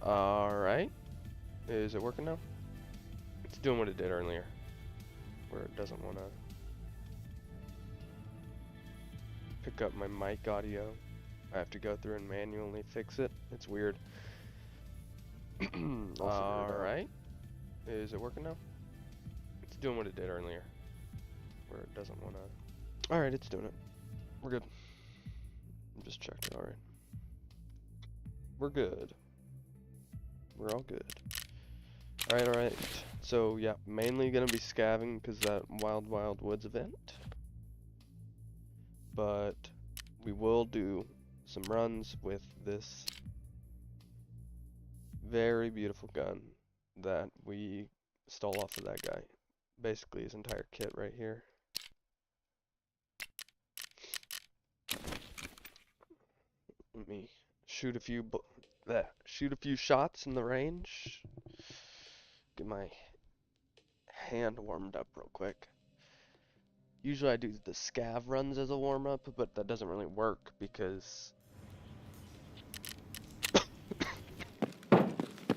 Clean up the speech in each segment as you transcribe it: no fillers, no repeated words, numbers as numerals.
Alright. Is it working now? It's doing what it did earlier. Where it doesn't want to pick up my mic audio. I have to go through and manually fix it. It's weird. Alright. Is it working now? It's doing what it did earlier. Where it doesn't want to... Alright, it's doing it. We're good. Just checked it, alright. We're good. We're all good. Alright. So, yeah, mainly gonna be scavving because that Wild Wild Woods event. But we will do some runs with this very beautiful gun that we stole off of that guy. Basically his entire kit right here. Let me shoot a few shots in the range. Get my hand warmed up real quick. Usually I do the scav runs as a warm-up, but that doesn't really work because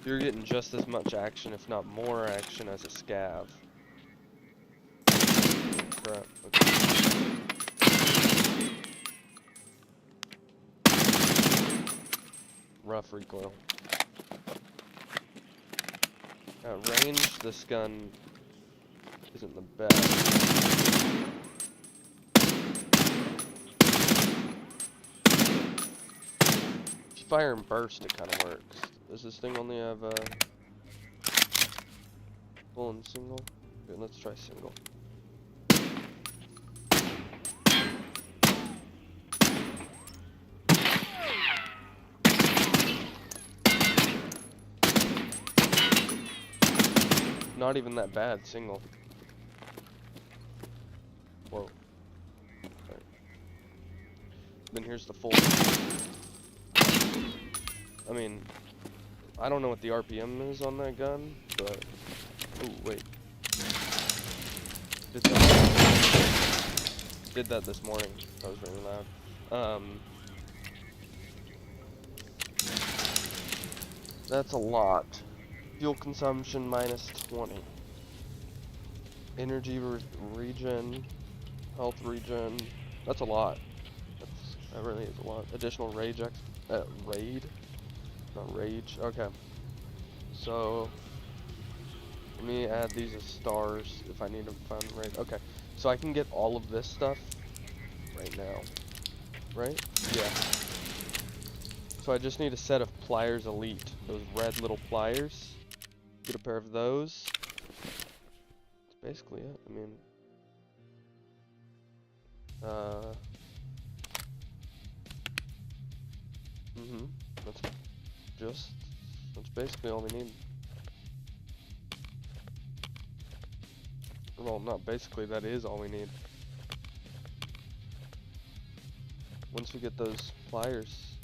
you're getting just as much action, if not more action, as a scav. Crap. Okay. Rough recoil. At range, this gun isn't the best. If you fire and burst, it kind of works. Does this thing only have full and single? Okay, let's try single. Not even that bad, single. Whoa. Right. Then here's the full. I mean, I don't know what the RPM is on that gun, but... Ooh, wait. Did that this morning. That was really loud. That's a lot. Fuel consumption minus 20. Energy regen, health regen. That's a lot. That really is a lot. Additional raid. Not rage. Okay. So let me add these as stars if I need to find raid. Okay. So I can get all of this stuff right now. Right? Yeah. So I just need a set of pliers elite. Those red little pliers. Get a pair of those. That's basically it. I mean, that's basically all we need. Well, not basically, that is all we need. Once we get those pliers,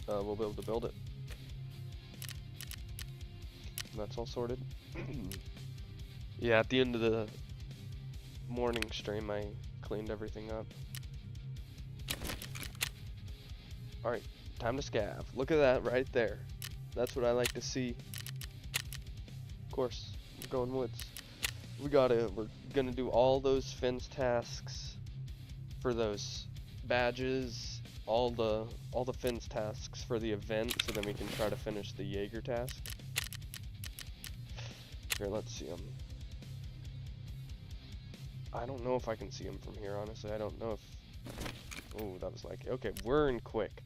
we'll be able to build it. That's all sorted. Yeah, at the end of the morning stream, I cleaned everything up. Alright, time to scav. Look at that right there. That's what I like to see. Of course, we're going woods. We're gonna do all those fence tasks for those badges, all the fence tasks for the event, so then we can try to finish the Jaeger task. Here, let's see them. I don't know if I can see them from here, honestly. I don't know if... Oh, that was like... Okay, we're in quick.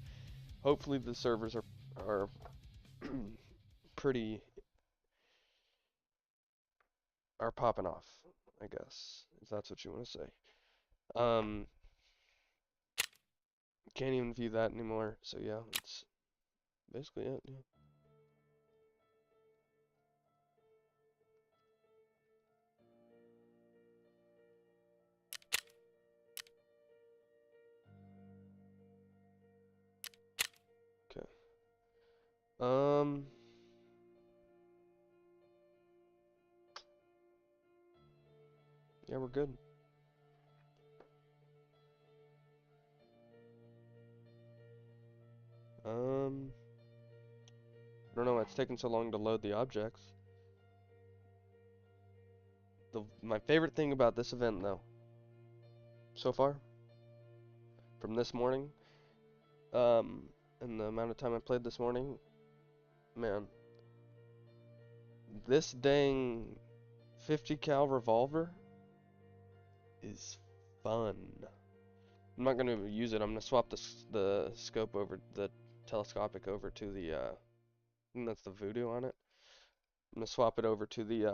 Hopefully the servers are pretty... are popping off, I guess, if that's what you want to say. Can't even view that anymore, so yeah, that's basically it, yeah. Okay. Yeah, we're good. don't know why it's taking so long to load the objects. My favorite thing about this event, though, so far, from this morning, and the amount of time I played this morning, man, this dang 50 cal revolver is fun. I'm not gonna use it. I'm gonna swap the scope over, the telescopic over to the I think that's the Voodoo on it. I'm gonna swap it over to the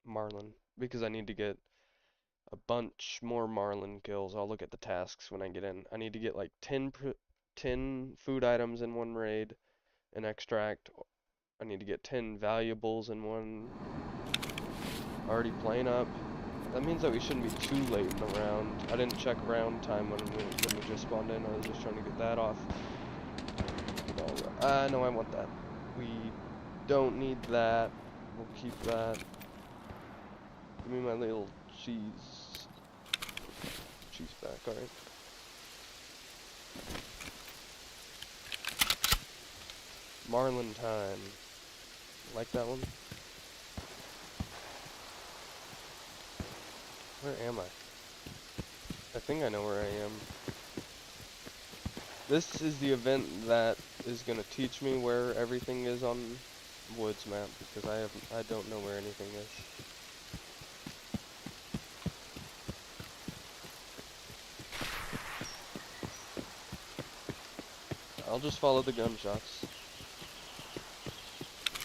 Marlin because I need to get a bunch more Marlin kills. I'll look at the tasks when I get in. I need to get like 10 food items in one raid, an extract. I need to get 10 valuables in one. Already playing up. That means that we shouldn't be too late in the round. I didn't check round time when we just spawned in. I was just trying to get that off. No, I want that. We don't need that. We'll keep that. Give me my little cheese. Cheese back, alright. Marlin time. Like that one? Where am I? I think I know where I am. This is the event that is gonna teach me where everything is on Woods map because I don't know where anything is. I'll just follow the gunshots.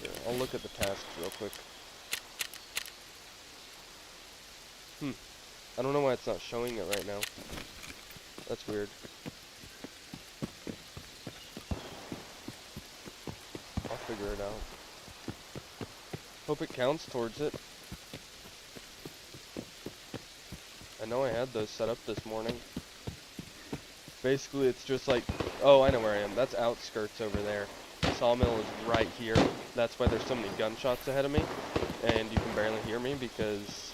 Here, I'll look at the tasks real quick. I don't know why it's not showing it right now. That's weird. I'll figure it out. Hope it counts towards it. I know I had those set up this morning. Basically, it's just like, oh, I know where I am. That's outskirts over there. Sawmill is right here. That's why there's so many gunshots ahead of me. And you can barely hear me because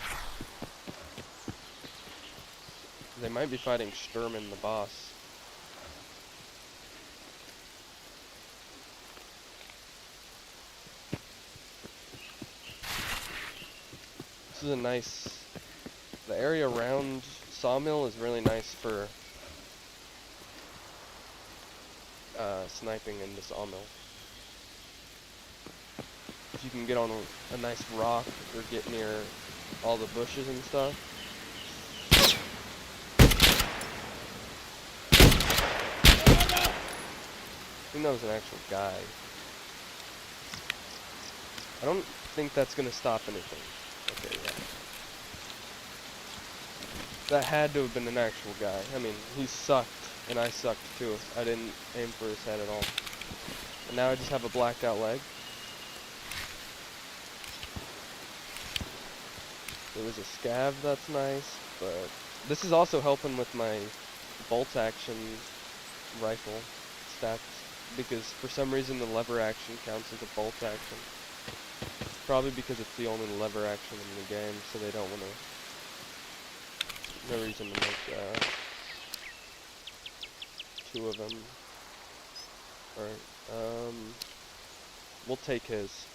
they might be fighting Shturman, the boss. This is a nice... The area around Sawmill is really nice for sniping into Sawmill. If you can get on a nice rock or get near all the bushes and stuff. I think that was an actual guy. I don't think that's gonna stop anything. Okay, yeah. That had to have been an actual guy. I mean, he sucked, and I sucked too. I didn't aim for his head at all. And now I just have a blacked out leg. There was a scav, that's nice, but this is also helping with my bolt action rifle stats, because for some reason the lever action counts as a bolt action. Probably because it's the only lever action in the game, so they don't want to... No reason to make two of them. Alright, we'll take his.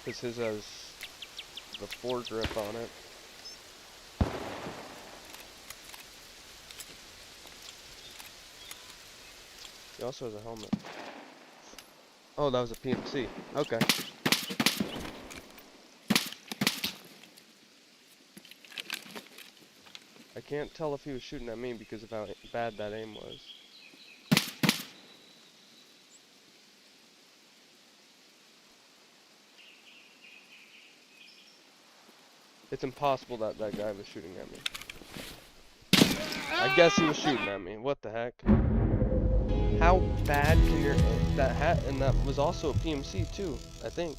Because his has the foregrip on it. He also has a helmet. Oh, that was a PMC. Okay. I can't tell if he was shooting at me because of how bad that aim was. It's impossible that that guy was shooting at me. I guess he was shooting at me. What the heck? How bad can your that hat, and that was also a PMC too, I think.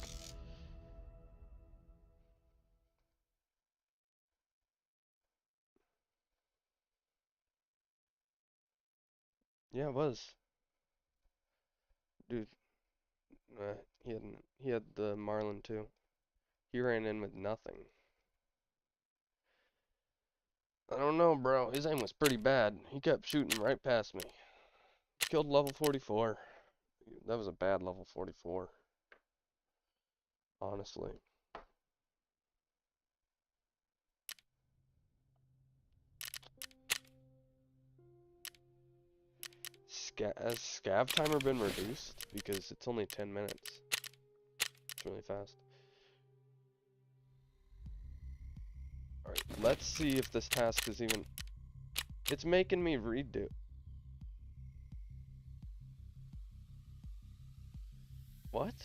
Yeah, it was. Dude, he had the Marlin too. He ran in with nothing. don't know, bro. His aim was pretty bad. He kept shooting right past me. Killed level 44. That was a bad level 44. Honestly. Has Scav timer been reduced? Because it's only 10 minutes. It's really fast. Alright, let's see if this task is even... It's making me redo. What?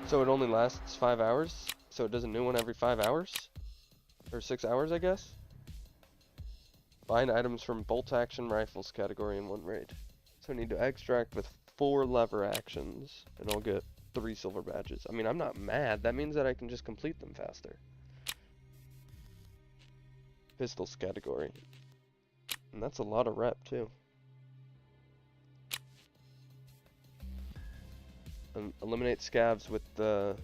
So it only lasts 5 hours? So it does a new one every 5 hours? Or 6 hours, I guess? Find items from bolt action rifles category in 1 raid. So I need to extract with 4 lever actions, and I'll get 3 silver badges. I mean, I'm not mad. That means that I can just complete them faster. Pistols category. And that's a lot of rep, too. Eliminate scavs with the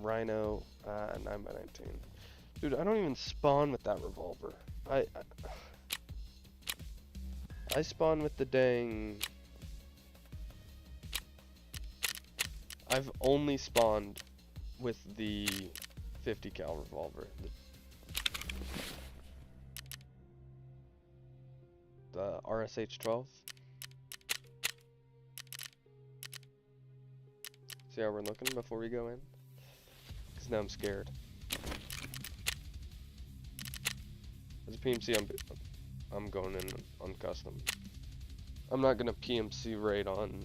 Rhino 9x19. Dude, I don't even spawn with that revolver. I spawn with the dang... I've only spawned with the 50 cal revolver. The RSH-12. See how we're looking before we go in? Because now I'm scared. As a PMC, I'm going in on custom. I'm not gonna PMC raid on...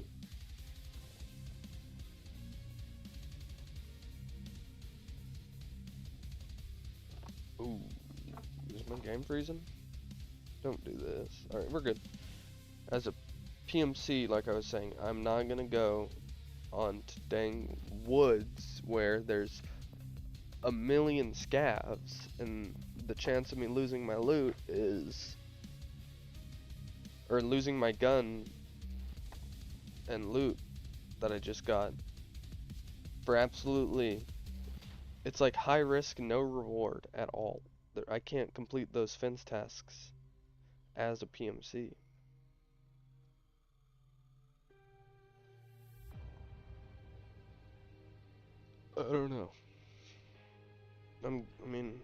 Ooh, is my game freezing? Don't do this. Alright, we're good. As a PMC, like I was saying, I'm not gonna go on to dang woods where there's a million scavs and the chance of me losing my loot is... or losing my gun and loot that I just got for absolutely... It's like high risk, no reward at all. I can't complete those fence tasks as a PMC. I don't know. I mean...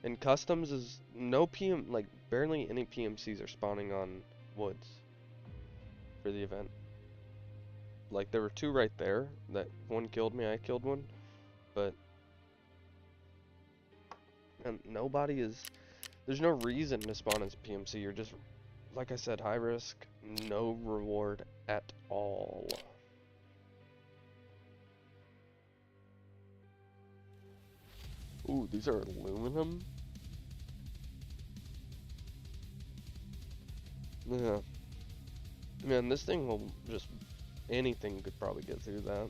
in customs is no like barely any PMCs are spawning on woods for the event. Like there were 2 right there, that one killed me, I killed one, but and nobody is, there's no reason to spawn as a PMC, you're just, like I said, high risk, no reward at all. Ooh, these are aluminum? Yeah. Man, this thing will just... anything could probably get through that.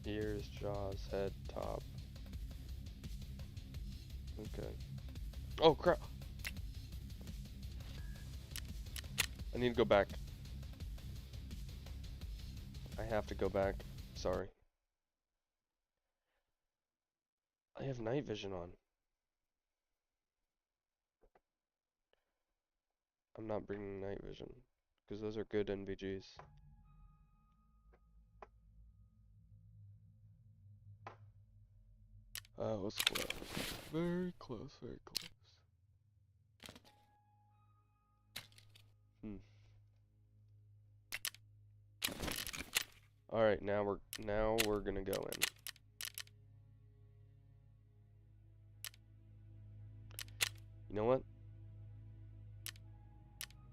Ears, jaws, head, top. Okay. Oh, crap! I need to go back. I have to go back. Sorry. I have night vision on. I'm not bringing night vision, because those are good NVGs. It was close. Very close, very close. Alright, now we're gonna go in. You know what?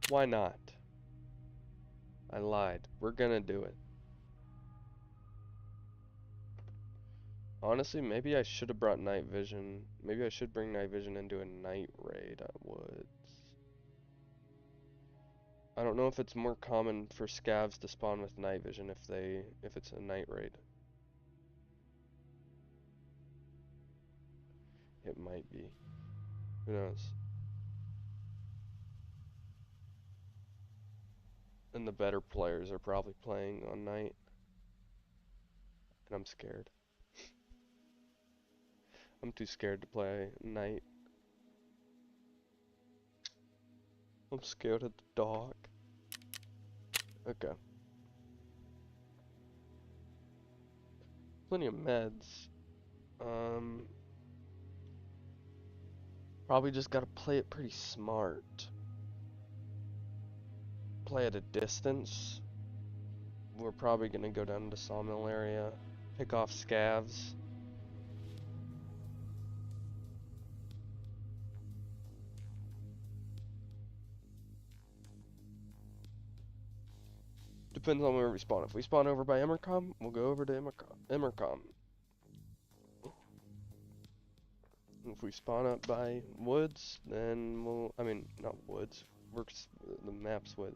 Why not? I lied. We're gonna do it. Honestly, maybe I should have brought night vision. Maybe I should bring night vision into a night raid at Woods. I don't know if it's more common for scavs to spawn with night vision if it's a night raid. It might be. Who knows? And the better players are probably playing on night. And I'm scared. I'm too scared to play night. I'm scared of the dark. Okay. Plenty of meds. Probably just gotta play it pretty smart. Play at a distance. We're probably gonna go down to Sawmill area, pick off scavs. Depends on where we spawn. If we spawn over by Emercom, we'll go over to Emercom. If we spawn up by Woods, then I mean, not Woods, works, the map's Wood.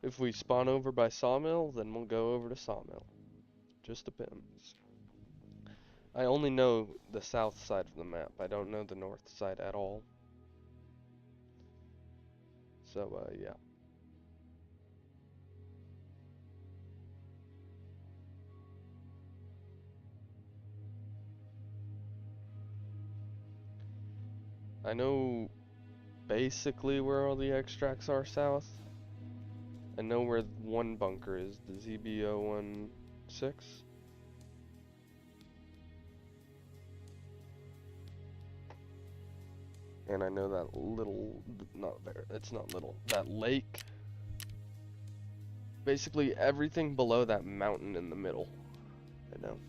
If we spawn over by Sawmill, then we'll go over to Sawmill. Just depends. I only know the south side of the map. I don't know the north side at all. So, yeah. I know basically where all the extracts are south. I know where one bunker is, the ZB016. And I know that little, not there, it's not little, that lake. Basically everything below that mountain in the middle, I know.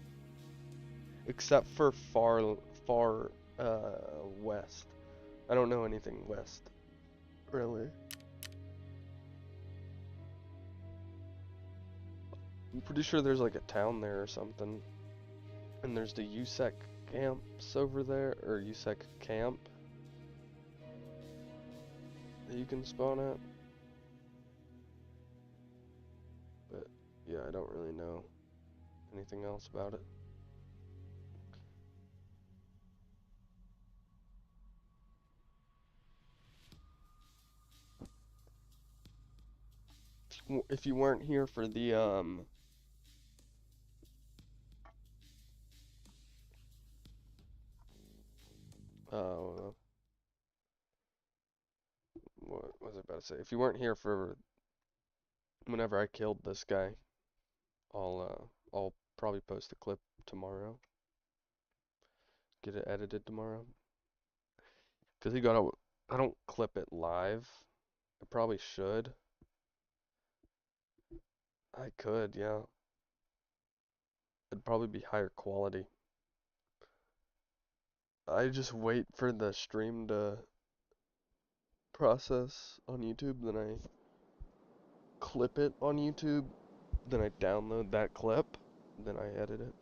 Except for far west. I don't know anything west, really. I'm pretty sure there's like a town there or something. And there's the USEC camps over there, or USEC camp that you can spawn at. But yeah, I don't really know anything else about it. If you weren't here for the what was I about to say? If you weren't here for whenever I killed this guy, I'll probably post a clip tomorrow. Get it edited tomorrow. Cause I don't clip it live. I probably should. I could, yeah. It'd probably be higher quality. I just wait for the stream to process on YouTube, then I clip it on YouTube, then I download that clip, then I edit it.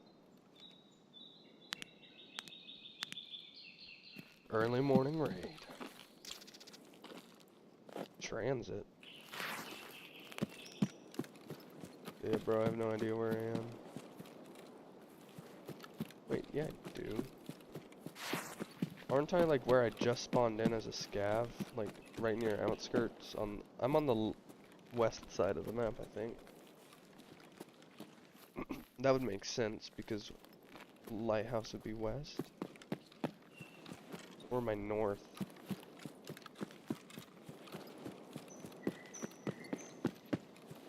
Early morning raid. Transit. Yeah, bro, I have no idea where I am. Wait, yeah, I do. Aren't I like where I just spawned in as a scav? Like right near outskirts I'm on the west side of the map, I think. That would make sense because lighthouse would be west. Or my north.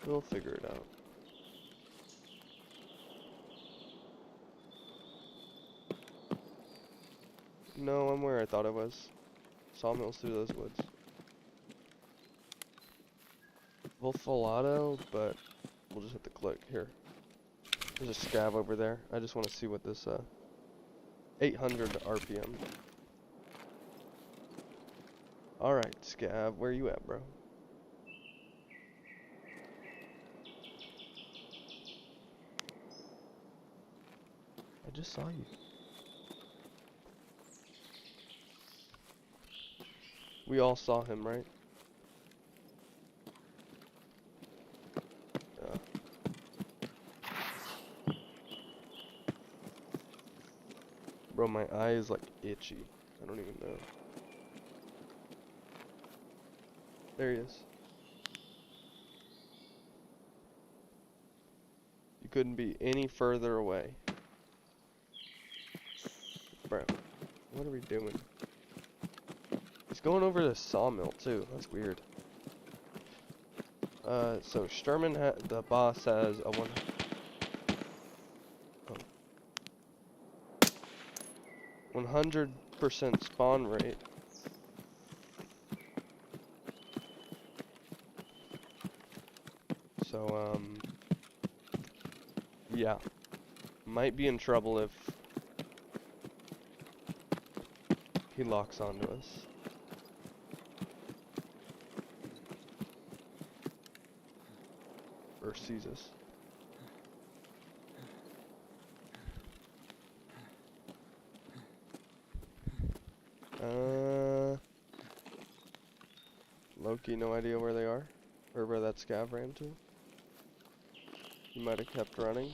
We'll figure it out. No, I'm where I thought I was. Sawmills through those woods. We'll full auto, but we'll just hit the click. Here. There's a scav over there. I just want to see what this, 800 RPM. Alright, scav, where you at, bro? I just saw you. We all saw him, right? Yeah. Bro, my eye is like itchy. I don't even know. There he is. You couldn't be any further away. Bro, what are we doing? He's going over the sawmill too. That's weird. So Shturman, the boss, has a 100% spawn rate. So, yeah. Might be in trouble if he locks onto us. Or sees us. Loki, no idea where they are. Or where that scav ran to. He might have kept running.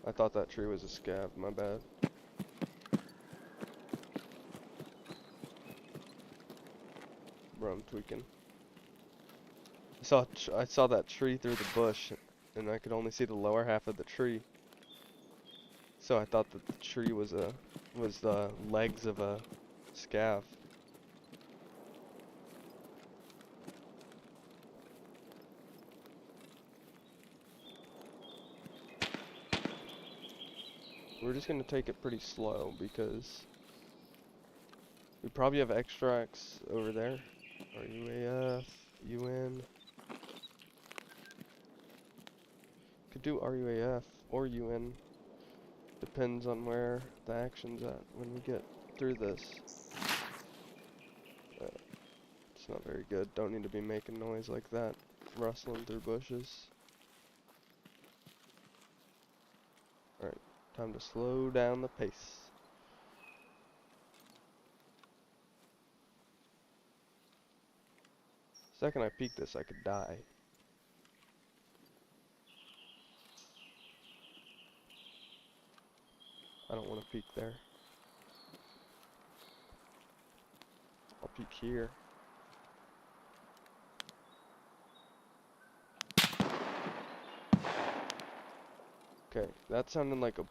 I thought that tree was a scav, my bad. Bro, I'm tweaking. I saw that tree through the bush, and I could only see the lower half of the tree. So I thought that the tree was the legs of a scav. We're just gonna take it pretty slow because we probably have extracts over there. RUAF, UN. Could do RUAF or UN. Depends on where the action's at when we get through this. It's not very good. Don't need to be making noise like that. Rustling through bushes. Alright, time to slow down the pace. Second I peek this, I could die. I don't want to peek there. I'll peek here. Okay, that sounded like a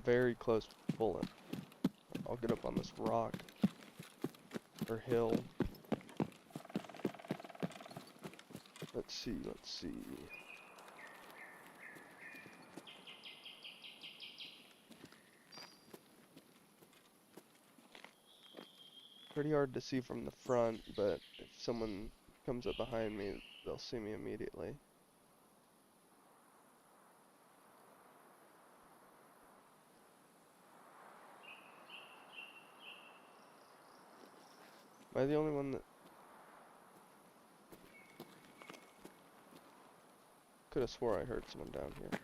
very close bullet. I'll get up on this rock or hill. Let's see. Pretty hard to see from the front, but if someone comes up behind me, they'll see me immediately. Am I the only one that could have swore I heard someone down here?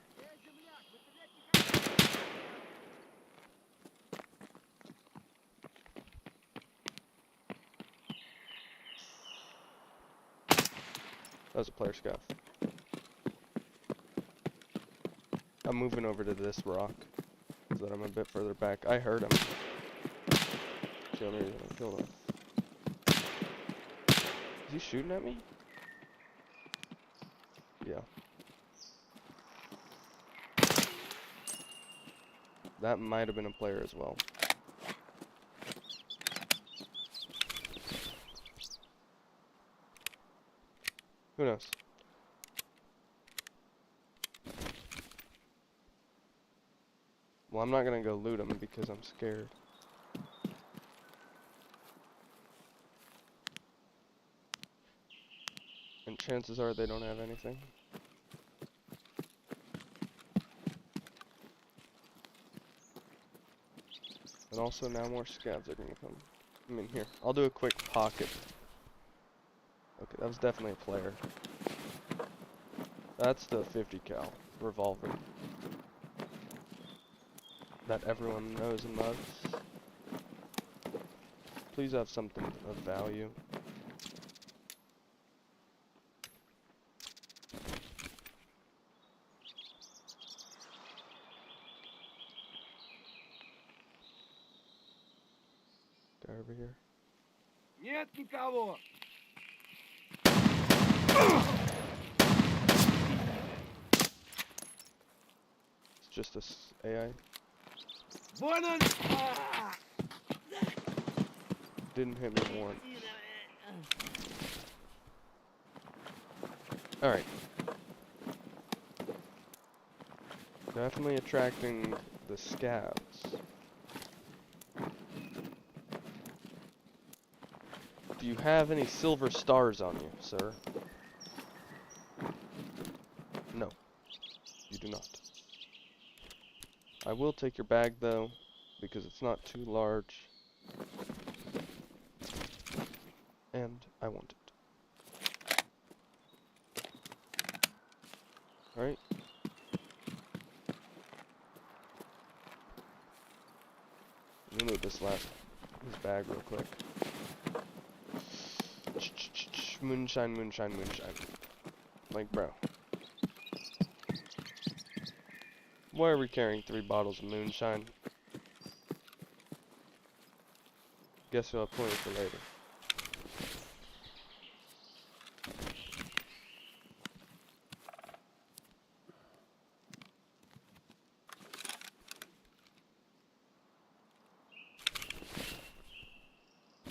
That was a player scav. I'm moving over to this rock so that I'm a bit further back. I heard him. It's the only reason I killed him. Is he shooting at me? Yeah. That might have been a player as well. Who knows? Well, I'm not gonna go loot him because I'm scared. And chances are they don't have anything. And also now more scavs are gonna come. I mean, here, I'll do a quick pocket. Okay, that was definitely a player. That's the 50 cal revolver. that everyone knows and loves. Please have something of value. Guy over here. Нет никого. It's just a AI. Вон он. Didn't hit me once. Alright. Definitely attracting the scavs. Do you have any silver stars on you, sir? No, you do not. I will take your bag, though, because it's not too large. And I want it. Alright. Let me loot this bag real quick. Moonshine, moonshine, moonshine. Like, bro. Why are we carrying 3 bottles of moonshine? Guess we'll have plenty for later.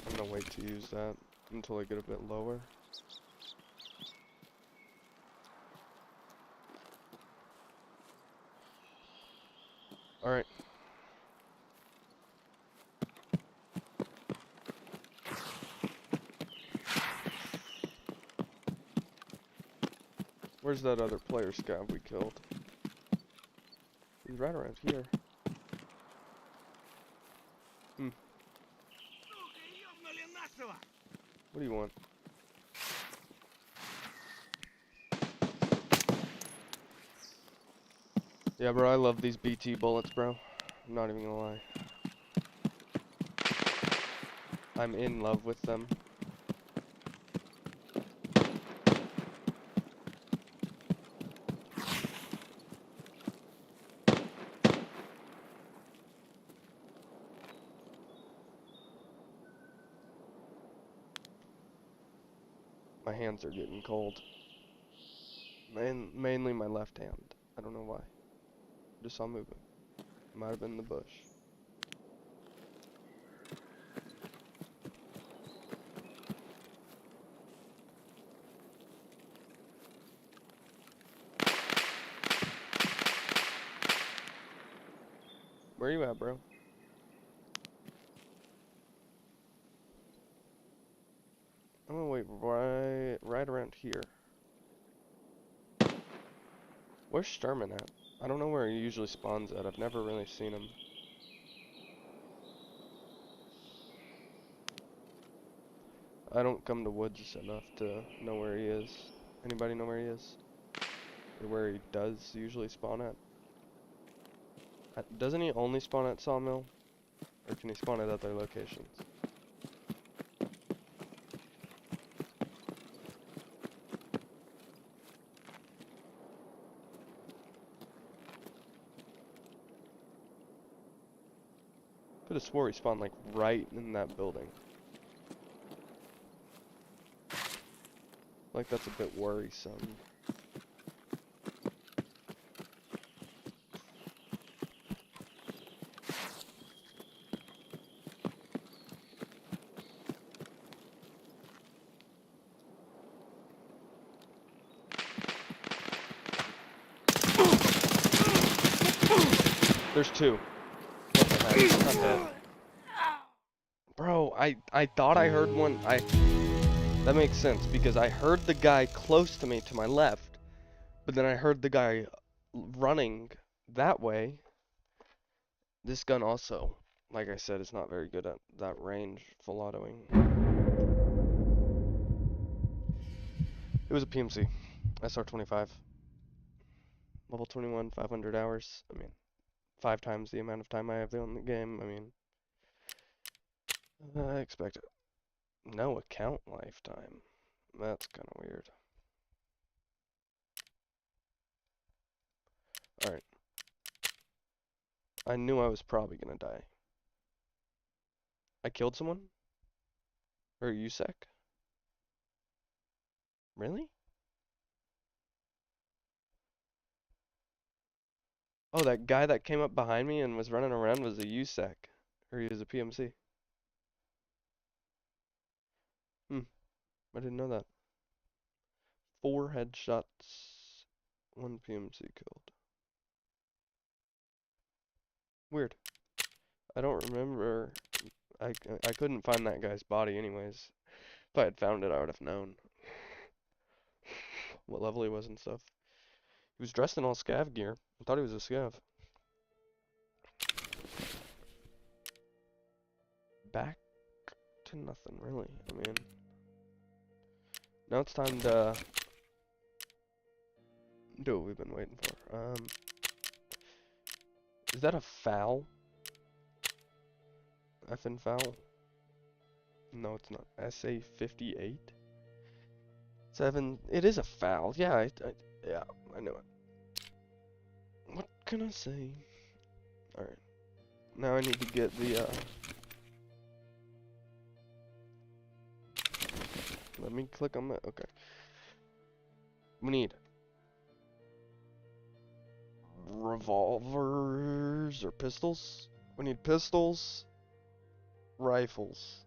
I'm gonna wait to use that until I get a bit lower. Alright. Where's that other player scav we killed? He's right around here. What do you want? Yeah, bro, I love these BT bullets, bro. I'm not even gonna lie. I'm in love with them. My hands are getting cold. Mainly my left hand. I don't know why. Just saw moving. Might have been in the bush. Where you at, bro? I'm gonna wait right around here. Where's Shturman at? I don't know where he usually spawns at. I've never really seen him. I don't come to woods enough to know where he is. Anybody know where he is? Or where he does usually spawn at? Doesn't he only spawn at Sawmill? Or can he spawn at other locations? Could have swore he spawned like right in that building. Like that's a bit worrisome. There's 2. I'm dead. Bro, I thought I heard one. That makes sense because I heard the guy close to me to my left, but then I heard the guy running that way. This gun also, like I said, is not very good at that range full autoing. It was a PMC, SR-25, level 21, 500 hours. I mean, 5 times the amount of time I have on the game. I mean, I expect it. No account lifetime. That's kind of weird. Alright. I knew I was probably gonna die. I killed someone? Or USEC? Really? Oh, that guy that came up behind me and was running around was a USEC. Or he was a PMC. I didn't know that. 4 headshots, 1 PMC killed. Weird. I don't remember. I couldn't find that guy's body anyways. If I had found it, I would have known what level he was and stuff. He was dressed in all scav gear. I thought he was a scav. Back to nothing, really. I mean, now it's time to do what we've been waiting for. Is that a foul? Effing foul? No, it's not. SA 58? 7. It is a foul. Yeah, yeah, I know it. What can I say? Alright. Now I need to get the, let me click on that. Okay. We need revolvers or pistols. We need pistols, rifles,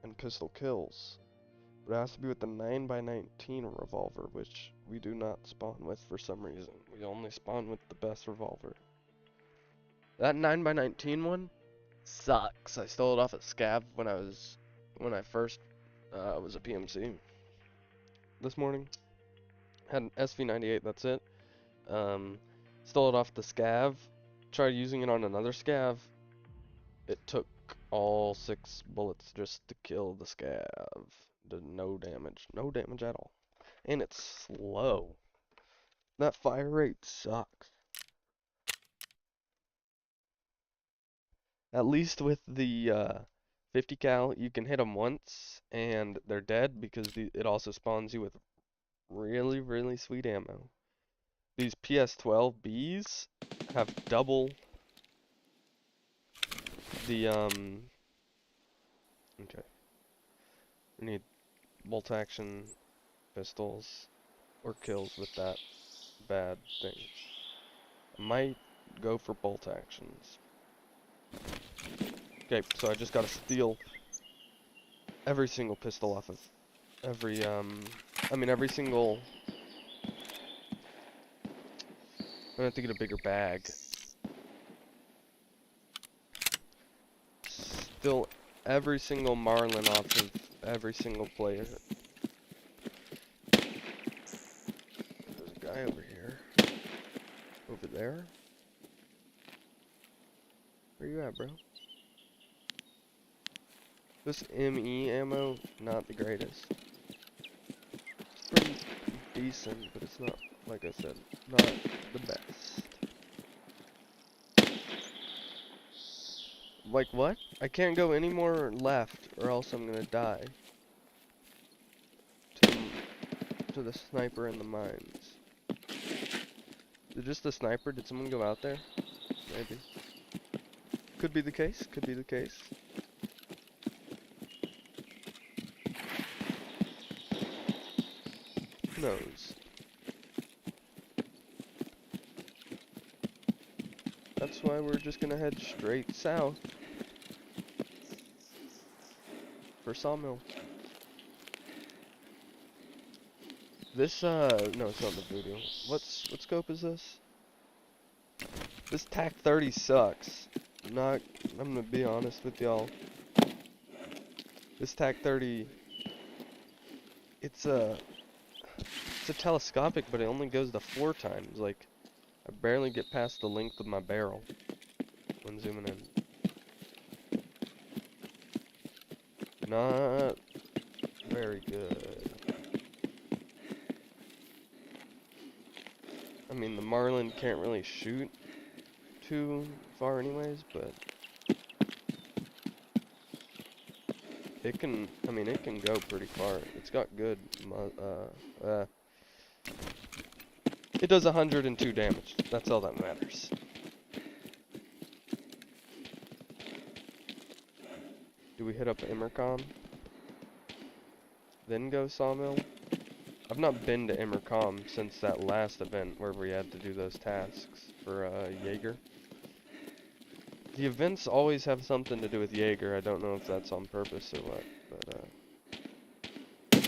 and pistol kills. But it has to be with the 9x19 revolver, which we do not spawn with for some reason. We only spawn with the best revolver. That 9x19 one sucks. I stole it off at Scav when I first was a PMC this morning. Had an SV98, that's it. Stole it off the Scav. Tried using it on another Scav. It took all 6 bullets just to kill the Scav. Did no damage. No damage at all. And it's slow. That fire rate sucks. At least with the 50 cal, you can hit them once and they're dead because it also spawns you with really, really sweet ammo. These PS12Bs have double the, okay. We need bolt action pistols or kills with that bad thing. I might go for bolt actions. Okay, so I just gotta steal every single pistol off of every single. I'm gonna have to get a bigger bag. Steal every single Marlin off of every single player. There's a guy over here. Over there. Where you at, bro? This ME ammo, not the greatest. It's pretty decent, but it's not, like I said, not the best. Like what? I can't go any more left or else I'm gonna die. To the sniper in the mines. Is it just the sniper? Did someone go out there? Maybe. Could be the case, could be the case. Who knows? That's why we're just gonna head straight south for Sawmill. This, no, it's not the voodoo. What scope is this? This TAC 30 sucks. I'm gonna be honest with y'all. This TAC 30, it's a telescopic, but it only goes to 4 times. Like, I barely get past the length of my barrel when zooming in. Not very good. I mean, the Marlin can't really shoot too far anyways, but it can, I mean, it can go pretty far. It's got good, it does 102 damage. That's all that matters. Do we hit up Immercom? Then go Sawmill? I've not been to Immercom since that last event where we had to do those tasks for, Jaeger. The events always have something to do with Jaeger. I don't know if that's on purpose or what, but,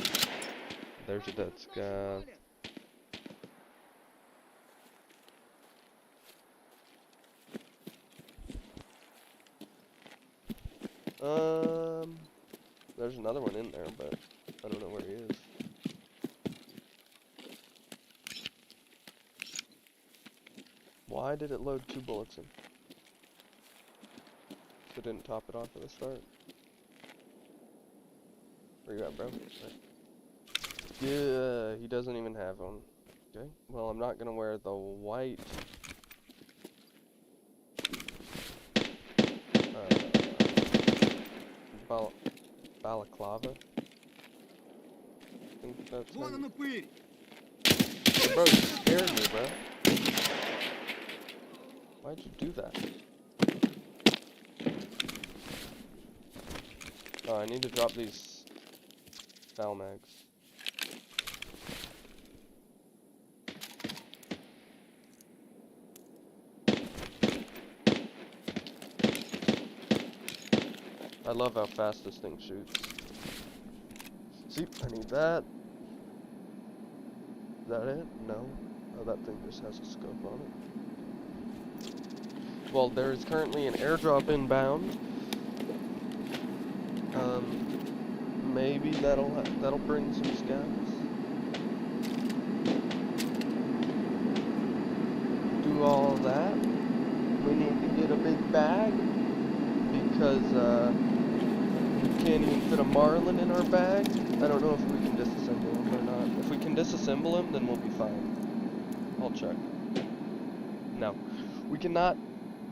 there's a dead Scav. There's another one in there, but I don't know where he is. Why did it load 2 bullets in? So it didn't top it off at the start. Where you at, bro? Right. Yeah, he doesn't even have one. Okay, well, I'm not gonna wear the white balaclava. I think that's how you... Bro, you scared me, bro. Why'd you do that? Oh, I need to drop these foul mags. I love how fast this thing shoots. See, I need that. Is that it? No. Oh, that thing just has a scope on it. Well, there is currently an airdrop inbound. Maybe that'll bring some scouts. Do all that. We need to get a big bag because we can't even fit a Marlin in our bag. I don't know if we can disassemble him or not. If we can disassemble him, then we'll be fine. I'll check. No, we cannot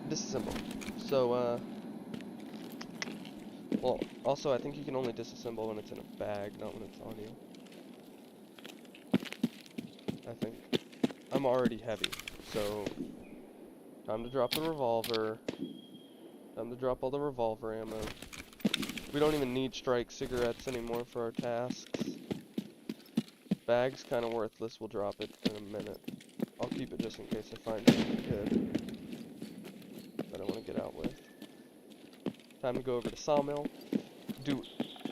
disassemble. So, well, also, I think you can only disassemble when it's in a bag, not when it's on you. I think. I'm already heavy, so time to drop the revolver. Time to drop all the revolver ammo. We don't even need strike cigarettes anymore for our tasks. Bag's kind of worthless. We'll drop it in a minute. I'll keep it just in case I find something good that I want to get out with. Time to go over to Sawmill. Do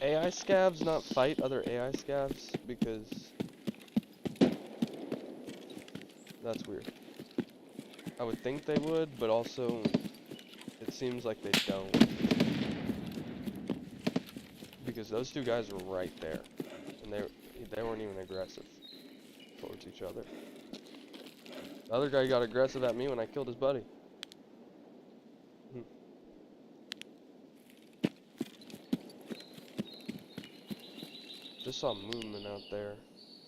AI scavs not fight other AI scavs? Because that's weird. I would think they would, but also it seems like they don't. Because those two guys were right there, and they weren't even aggressive towards each other. The other guy got aggressive at me when I killed his buddy. Just saw movement out there.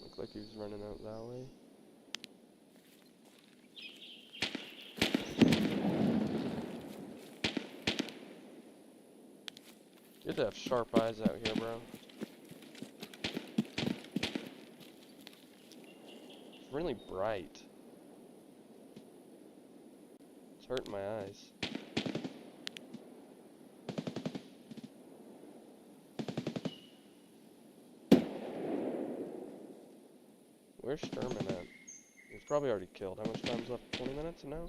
Looked like he was running out that way. You have to have sharp eyes out here, bro. It's really bright. It's hurting my eyes. Where's Shturman at? He's probably already killed. How much time's left? 20 minutes now?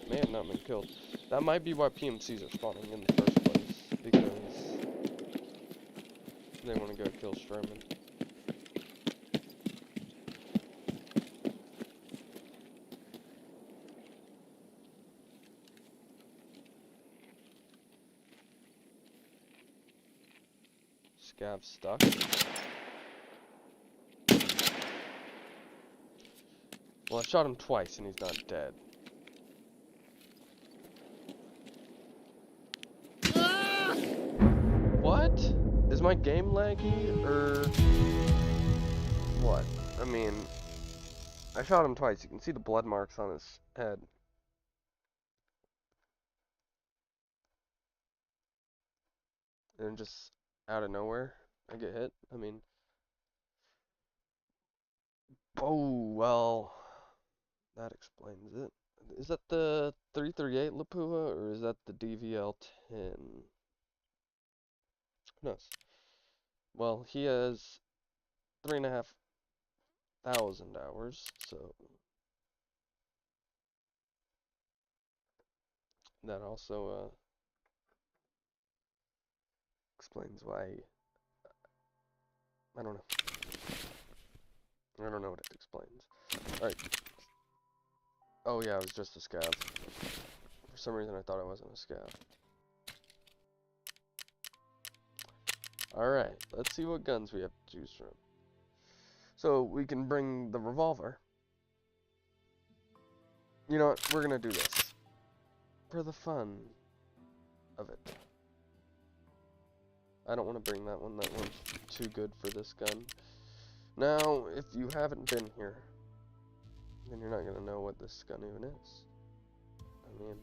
May have not been killed. That might be why PMCs are spawning in the first place. Because they want to go kill Shturman. Scav stuck. Well, I shot him twice and he's not dead. What? Is my game laggy, or what? I mean, I shot him twice. You can see the blood marks on his head. and just out of nowhere I get hit. I mean, oh well, that explains it. Is that the 338 Lapua or is that the DVL-10? Who knows? Well, he has 3,500 hours, so that also explains why. I don't know. I don't know what it explains. Alright. Oh yeah, it was just a scav. For some reason I thought it wasn't a scav. Alright, let's see what guns we have to choose from. So we can bring the revolver. You know what, we're gonna do this. For the fun of it. I don't want to bring that one. That one's too good for this gun. Now, if you haven't been here, then you're not going to know what this gun even is. I mean,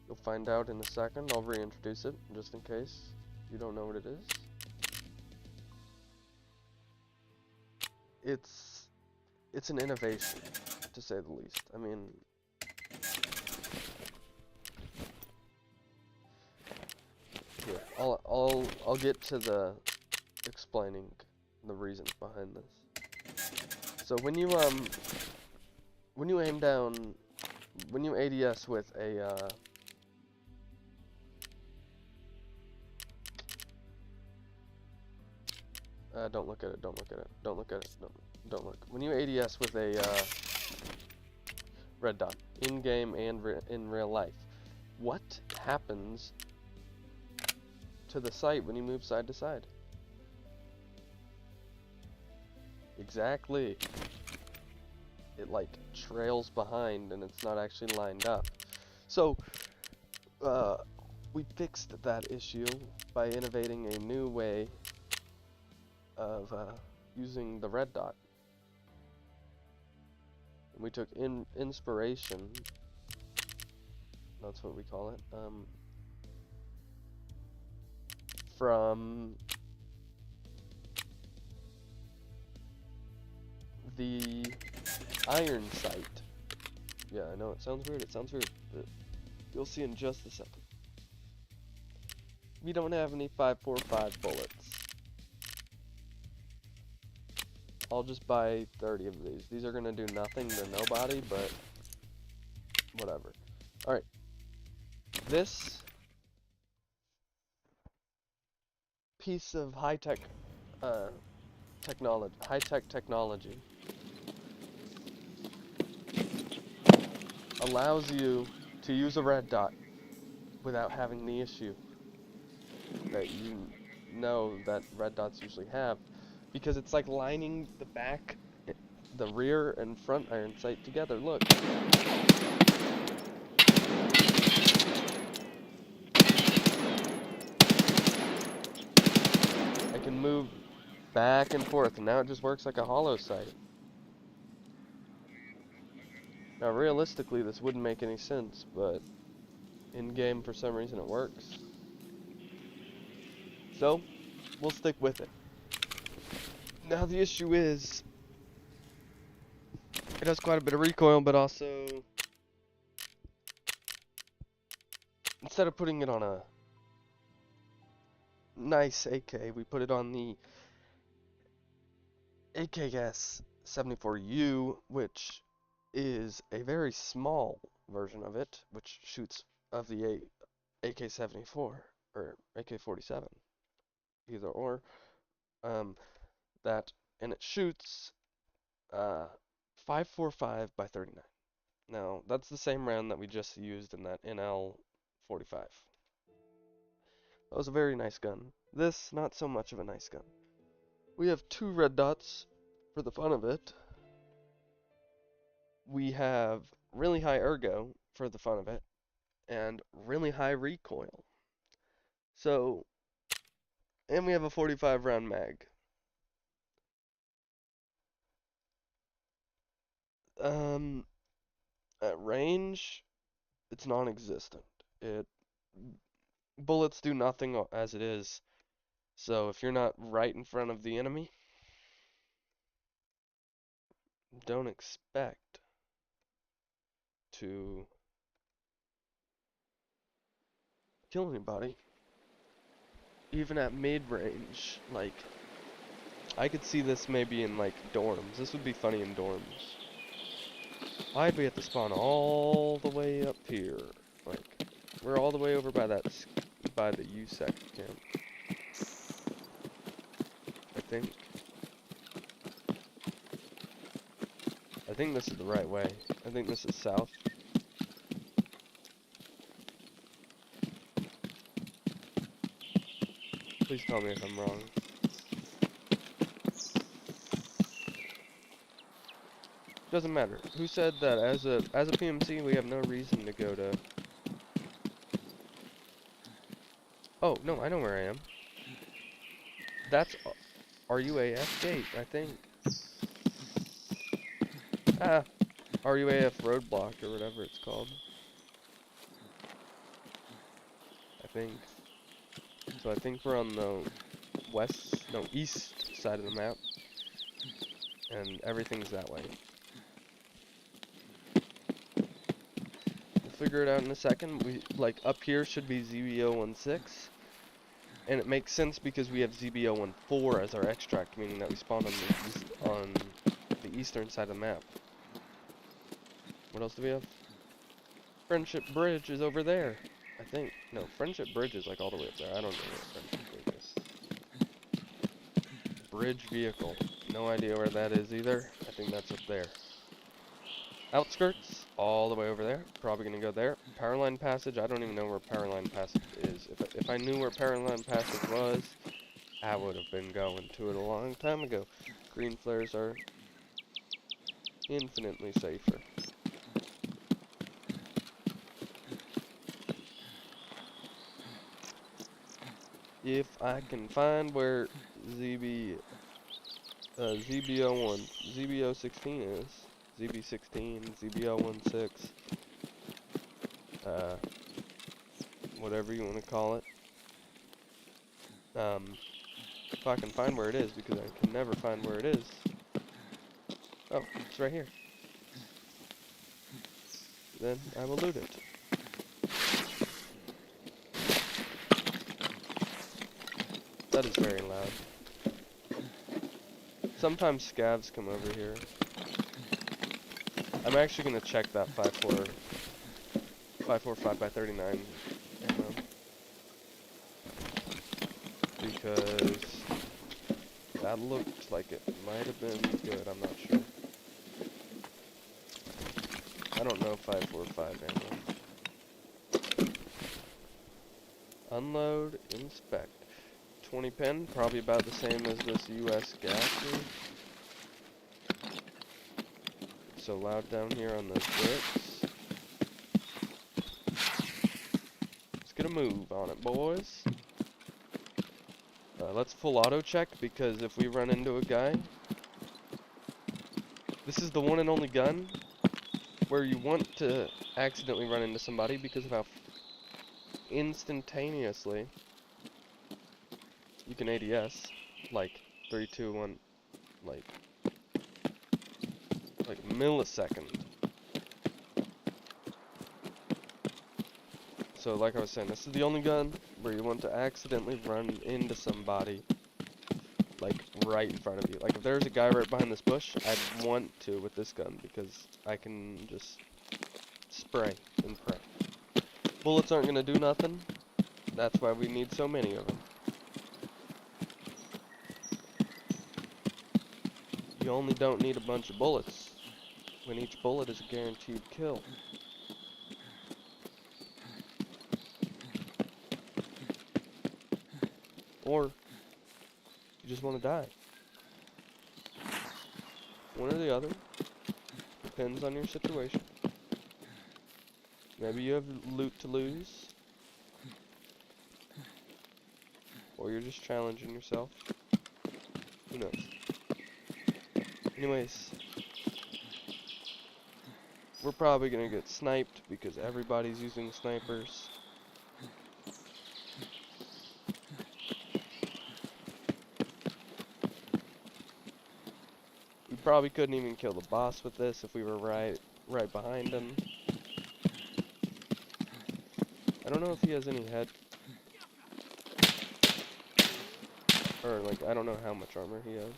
you'll find out in a second. I'll reintroduce it, just in case you don't know what it is. It's an innovation, to say the least. I mean, here, I'll get to the explaining the reasons behind this. So when you aim down, when you ADS with a don't look at it, don't look at it, don't look at it, don't look. When you ADS with a red dot, in-game and in real life, what happens to the sight when you move side to side? Exactly. It like trails behind and it's not actually lined up. So, we fixed that issue by innovating a new way of using the red dot. And we took inspiration, that's what we call it, from the iron sight. Yeah, I know it sounds weird, but you'll see in just a second. We don't have any 5.45 bullets. I'll just buy 30 of these. These are gonna do nothing to nobody, but whatever. Alright. This piece of high-tech technology allows you to use a red dot without having the issue that you know that red dots usually have, because it's like lining the back, the rear and front iron sight together. Look. I can move back and forth, and now it just works like a hollow sight. Now, realistically, this wouldn't make any sense, but in-game, for some reason, it works. So, we'll stick with it. Now, the issue is, it has quite a bit of recoil, but also, instead of putting it on a nice AK, we put it on the AKS 74U, which is a very small version of it, which shoots of the AK-74 or AK-47, either or. That and it shoots 5.45 by 39. Now that's the same round that we just used in that NL-45. That was a very nice gun. This, not so much of a nice gun. We have 2 red dots for the fun of it. We have really high ergo for the fun of it, and really high recoil. So, and we have a 45 round mag. At range, it's non-existent. bullets do nothing as it is. So if you're not right in front of the enemy, don't expect to kill anybody. Even at mid-range, like, I could see this maybe in, like, dorms. This would be funny in dorms. Why'd we have to spawn all the way up here? Like, we're all the way over by that, by the USEC camp. I think. I think this is the right way. I think this is south. Please tell me if I'm wrong. Doesn't matter. Who said that as a PMC we have no reason to go to... Oh, no, I know where I am. That's RUAF gate, I think. Ah, RUAF roadblock or whatever it's called. I think. So I think we're on the east side of the map. And everything's that way. We'll figure it out in a second. Like, up here should be ZBO16. And it makes sense because we have ZBO14 as our extract, meaning that we spawned on the eastern side of the map. What else do we have? Friendship Bridge is over there, I think. No, Friendship Bridge is like all the way up there. I don't know where Friendship Bridge is. Bridge vehicle. No idea where that is either. I think that's up there. Outskirts, all the way over there. Probably gonna go there. Powerline Passage, I don't even know where Powerline Passage is. If I knew where Powerline Passage was, I would have been going to it a long time ago. Green flares are infinitely safer. If I can find where ZBO16 is, ZB16, ZBO16, whatever you want to call it. If I can find where it is, because I can never find where it is. Oh, it's right here. Then I will loot it. That is very loud. Sometimes scavs come over here. I'm actually gonna check that 545x39 ammo. Because that looked like it might have been good, I'm not sure. I don't know 545 ammo. Unload, inspect. 20 pen, probably about the same as this US gas is. It's so loud down here on those bricks. Let's get a move on it, boys. Let's full auto check, because if we run into a guy, this is the one and only gun where you want to accidentally run into somebody because of how instantaneously you can ADS, like 3, 2, 1, like millisecond. So like I was saying, this is the only gun where you want to accidentally run into somebody, like right in front of you. Like if there's a guy right behind this bush, I'd want to with this gun because I can just spray and pray. Bullets aren't gonna do nothing. That's why we need so many of them. You only don't need a bunch of bullets when each bullet is a guaranteed kill. Or you just want to die. One or the other. Depends on your situation. Maybe you have loot to lose. Or you're just challenging yourself. Who knows? Anyways. We're probably gonna get sniped because everybody's using snipers. probably couldn't even kill the boss with this if we were right behind him. I don't know if he has any head. Or, like, I don't know how much armor he has.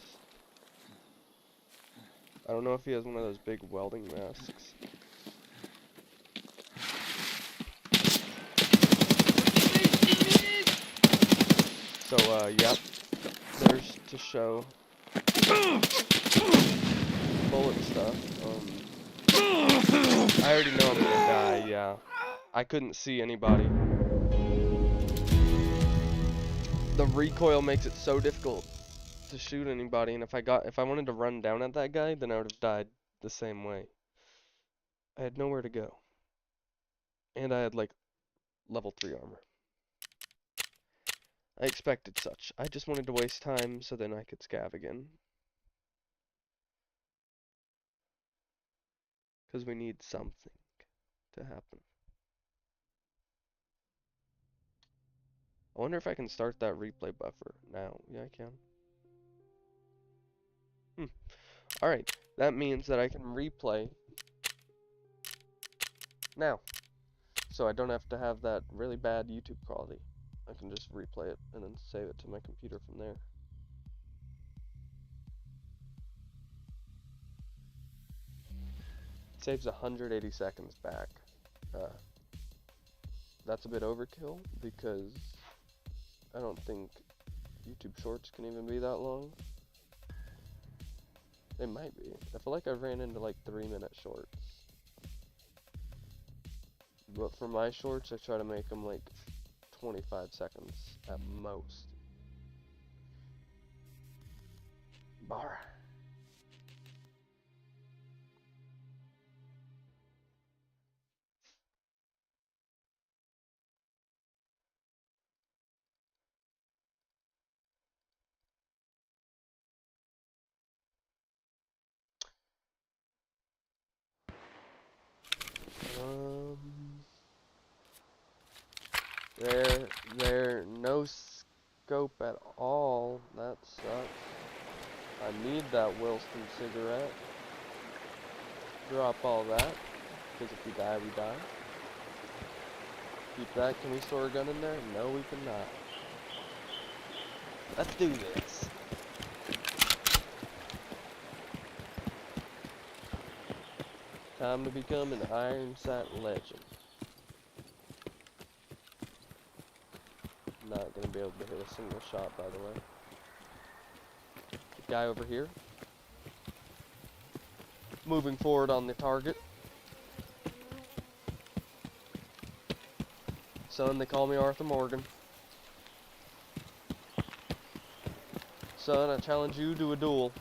I don't know if he has one of those big welding masks. So, yep. There's to show. Bullet stuff. I already know I'm gonna die, yeah. I couldn't see anybody. The recoil makes it so difficult to shoot anybody, and if I wanted to run down at that guy, then I would have died the same way. I had nowhere to go. And I had like level 3 armor. I expected such. I just wanted to waste time so then I could scav again. Because we need something to happen. I wonder if I can start that replay buffer now. Yeah, I can. Alright, that means that I can replay now. So I don't have to have that really bad YouTube quality. I can just replay it and then save it to my computer from there. It saves 180 seconds back. That's a bit overkill because I don't think YouTube Shorts can even be that long. They might be. I feel like I ran into like 3-minute shorts. But for my shorts, I try to make them like 25 seconds at most. Bar. There, no scope at all. That sucks. I need that Wilson cigarette. Drop all that, because if we die, we die. Keep that. Can we store a gun in there? No, we cannot. Let's do this. Time to become an Iron Sight legend. Not gonna be able to hit a single shot, by the way. The guy over here. Moving forward on the target. Son, they call me Arthur Morgan. Son, I challenge you to a duel.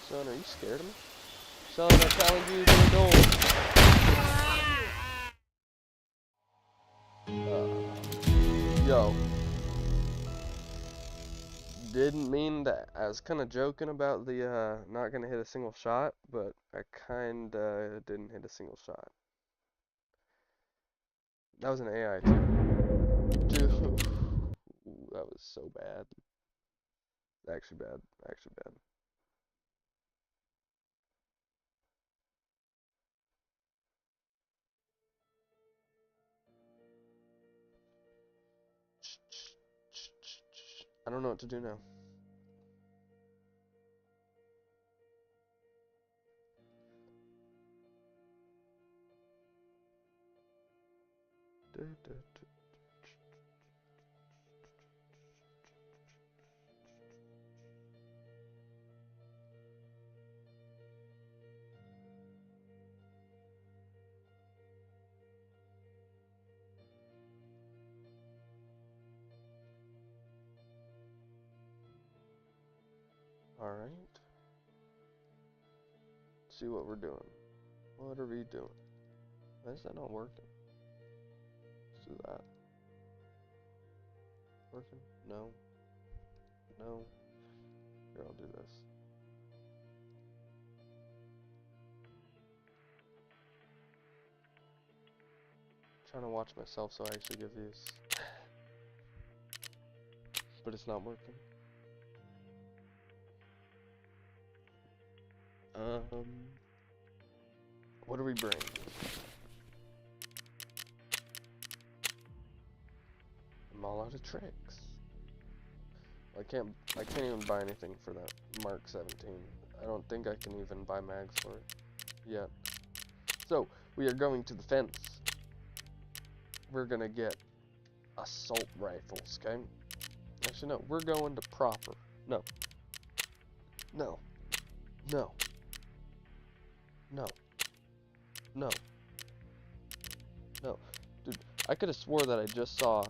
Son, are you scared of me? Son, I challenge you to a duel. Yo. Didn't mean that. I was kind of joking about the, not gonna hit a single shot, but I kinda didn't hit a single shot. That was an AI too. Dude. That was so bad. Actually bad. Actually bad. I don't know what to do now. Alright. See what we're doing. What are we doing? Why is that not working? Let's do that. Working? No. No. Here, I'll do this. I'm trying to watch myself so I actually get views. But it's not working. What do we bring? I'm all out of tricks. I can't even buy anything for that Mark 17. I don't think I can even buy mags for it yet. So, we are going to the fence. We're gonna get assault rifles, okay? Actually, no, we're going to proper. No. No. No. No. No. No. Dude, I could have swore that I just saw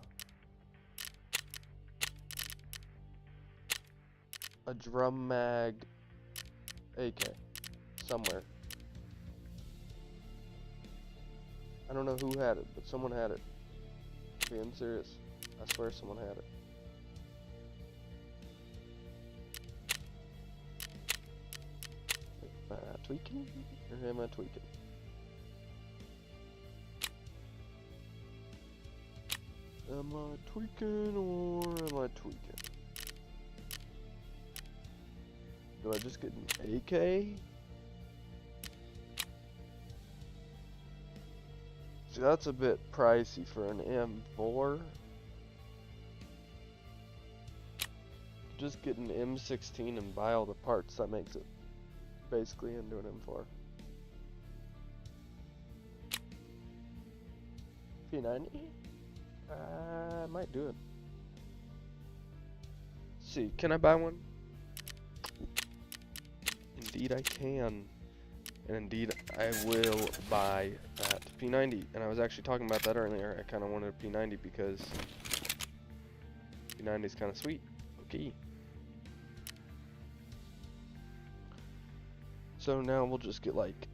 a drum mag AK somewhere. I don't know who had it, but someone had it. Being serious. I swear someone had it. Am I tweaking? Or am I tweaking? Am I tweaking or am I tweaking? Do I just get an AK? See, that's a bit pricey for an M4. Just get an M16 and buy all the parts. That makes it basically into an M4. P90? I might do it. Let's see, can I buy one? Indeed I can. And indeed I will buy that P90. And I was actually talking about that earlier. I kind of wanted a P90 because P90 is kind of sweet. Okay. So now we'll just get like,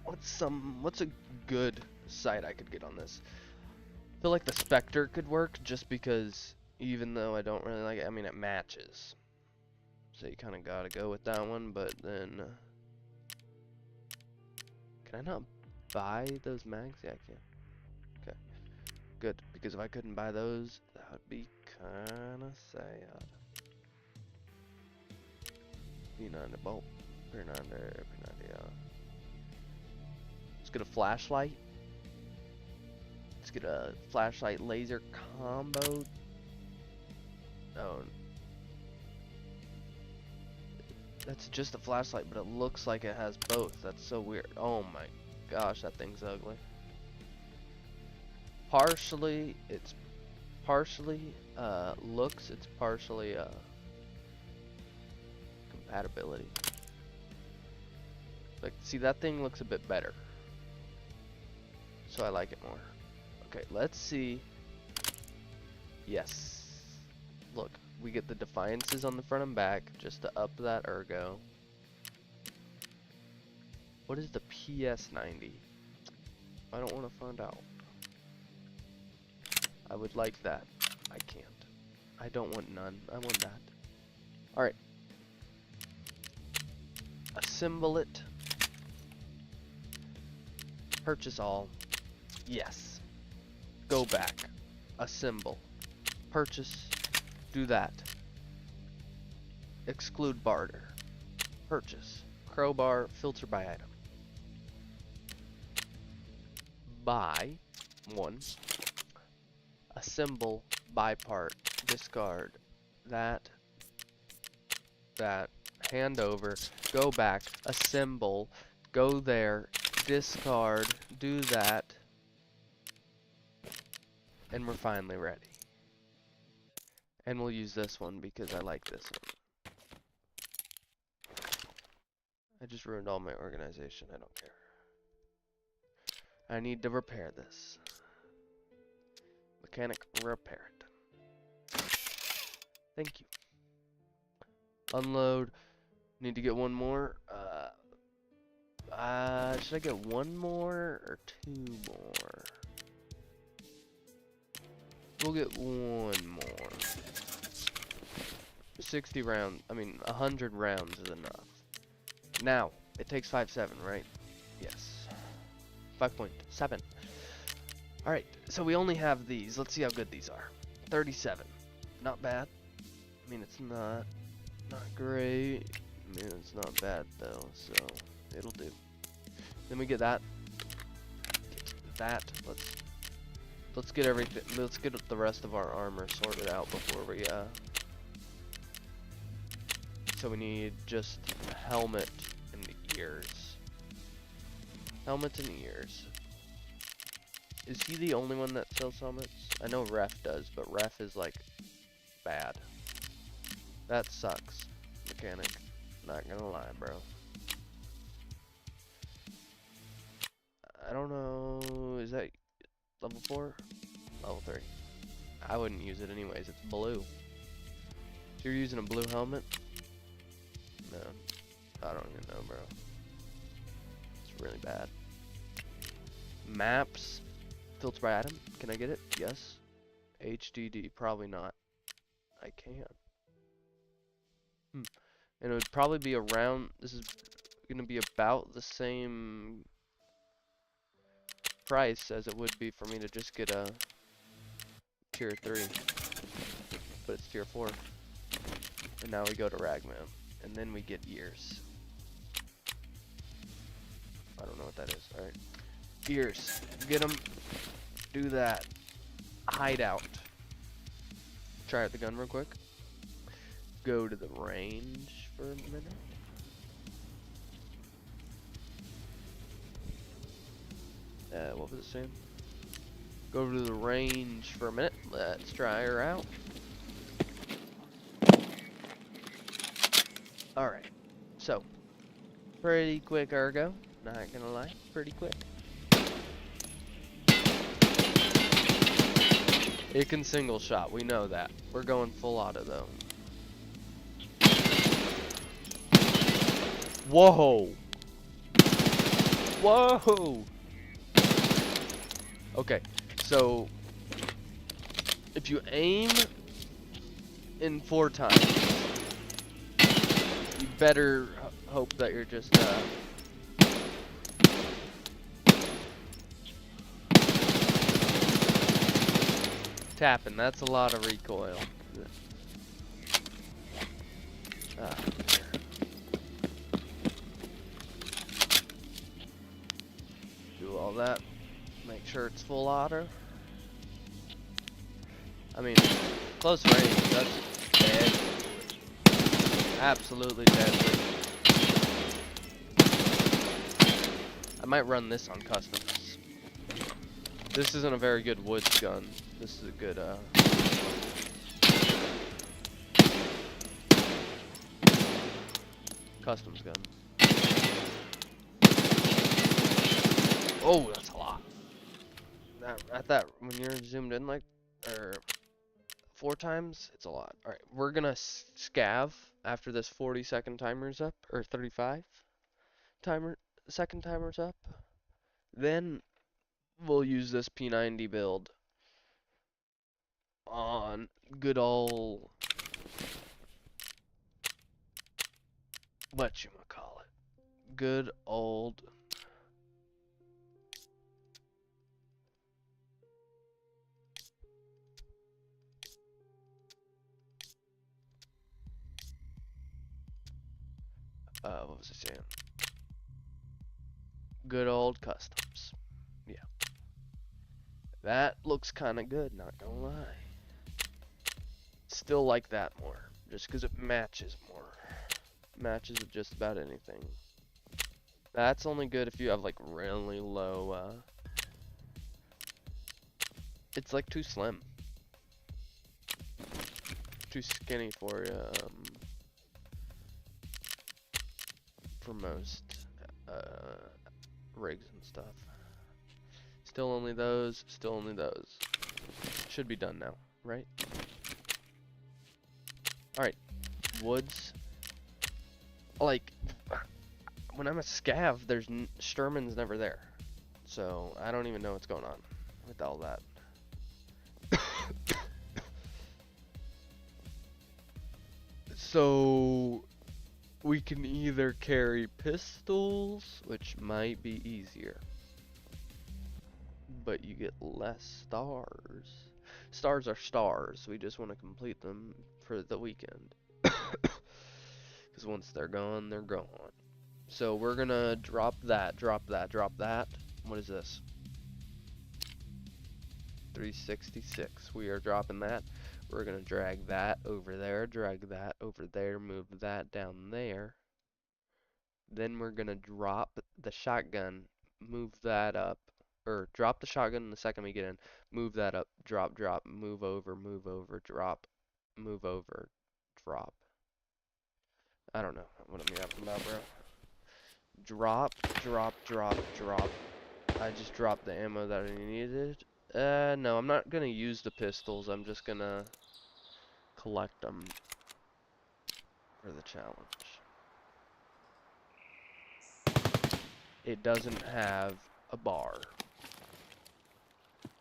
what's a good sight I could get on this? I feel like the Spectre could work just because even though I don't really like it, I mean it matches. So you kind of gotta go with that one, but then can I not buy those mags? Yeah, I can. Okay, good, because if I couldn't buy those, that would be kinda sad. P90 bolt, P90, yeah. Let's get a flashlight. Let's get a flashlight laser combo. Oh, that's just a flashlight, but it looks like it has both. That's so weird. Oh my gosh, that thing's ugly. It's partially looks, it's partially compatibility. Like, see, that thing looks a bit better, so I like it more. Okay, let's see. Yes. Look, we get the Defiances on the front and back just to up that ergo. What is the PS90? I don't want to find out. I would like that. I can't. I don't want none. I want that. Alright. Assemble it. Purchase all. Yes. Go back. Assemble. Purchase. Do that. Exclude barter. Purchase. Crowbar. Filter by item. Buy. 1. Assemble. Buy part. Discard. That. Hand over. Go back. Assemble. Go there. Discard. Do that. And we're finally ready. And we'll use this one because I like this one. I just ruined all my organization. I don't care. I need to repair this. Mechanic, repair it. Thank you. Unload. Need to get one more. Should I get one more or 2 more? We'll get one more. 60 rounds, 100 rounds is enough. Now, it takes 5.7, right? Yes. 5.7. Alright, so we only have these. Let's see how good these are. 37. Not bad. I mean, it's not great. I mean, it's not bad though, so it'll do. Then we get that. Let's get everything. Let's get the rest of our armor sorted out before we. So we need just a helmet and ears. Helmets and ears. Is he the only one that sells helmets? I know Ref does, but Ref is like bad. That sucks, mechanic. Not gonna lie, bro. I don't know. Is that level 4? Level 3. I wouldn't use it anyways. It's blue. So you're using a blue helmet? No. I don't even know, bro. It's really bad. Maps. Filter by item. Can I get it? Yes. HDD. Probably not. I can. And it would probably be around. This is going to be about the same price as it would be for me to just get a tier 3. But it's tier 4. And now we go to Ragman. And then we get ears. I don't know what that is. Alright. Ears. Get them. Do that. Hideout. Try out the gun real quick. Go to the range for a minute. What was it saying? Go to the range for a minute. Let's try her out. Alright. So. Pretty quick ergo. Not gonna lie. Pretty quick. It can single shot. We know that. We're going full auto though. Whoa! Whoa! Okay, so if you aim in 4 times, you better hope that you're just tapping. That's a lot of recoil. Do all that. Make sure it's full auto. I mean, close range, that's dead. Absolutely deadly. I might run this on customs. This isn't a very good woods gun. This is a good, customs gun. Oh, that's a lot. At that, when you're zoomed in like, or 4 times, it's a lot. Alright, we're gonna scav after this 40-second timer's up, or 35 second timer's up. Then we'll use this P90 build on good old whatchamacallit. Good old what was I saying? Good old customs. Yeah. That looks kind of good, not gonna lie. Still like that more, just because it matches more. Matches with just about anything. That's only good if you have like really low, it's like too slim. Too skinny for for most rigs and stuff. Still only those, still only those. Should be done now, right? Alright, woods. Like, when I'm a scav, there's Shturman's never there. So, I don't even know what's going on with all that. So, we can either carry pistols, which might be easier, but you get less stars. Stars are stars, we just want to complete them for the weekend. Because once they're gone, they're gone. So we're gonna drop that, drop that, drop that. What is this? 366. We are dropping that. We're gonna drag that over there, move that down there. Then we're gonna drop the shotgun, move that up, or drop the shotgun the second we get in, move that up, drop, drop, move over, drop, move over, drop. I don't know what I'm yapping about, bro. Drop, drop, drop, drop. I just dropped the ammo that I needed. No, I'm not gonna use the pistols. I'm just gonna collect them for the challenge. It doesn't have a bar.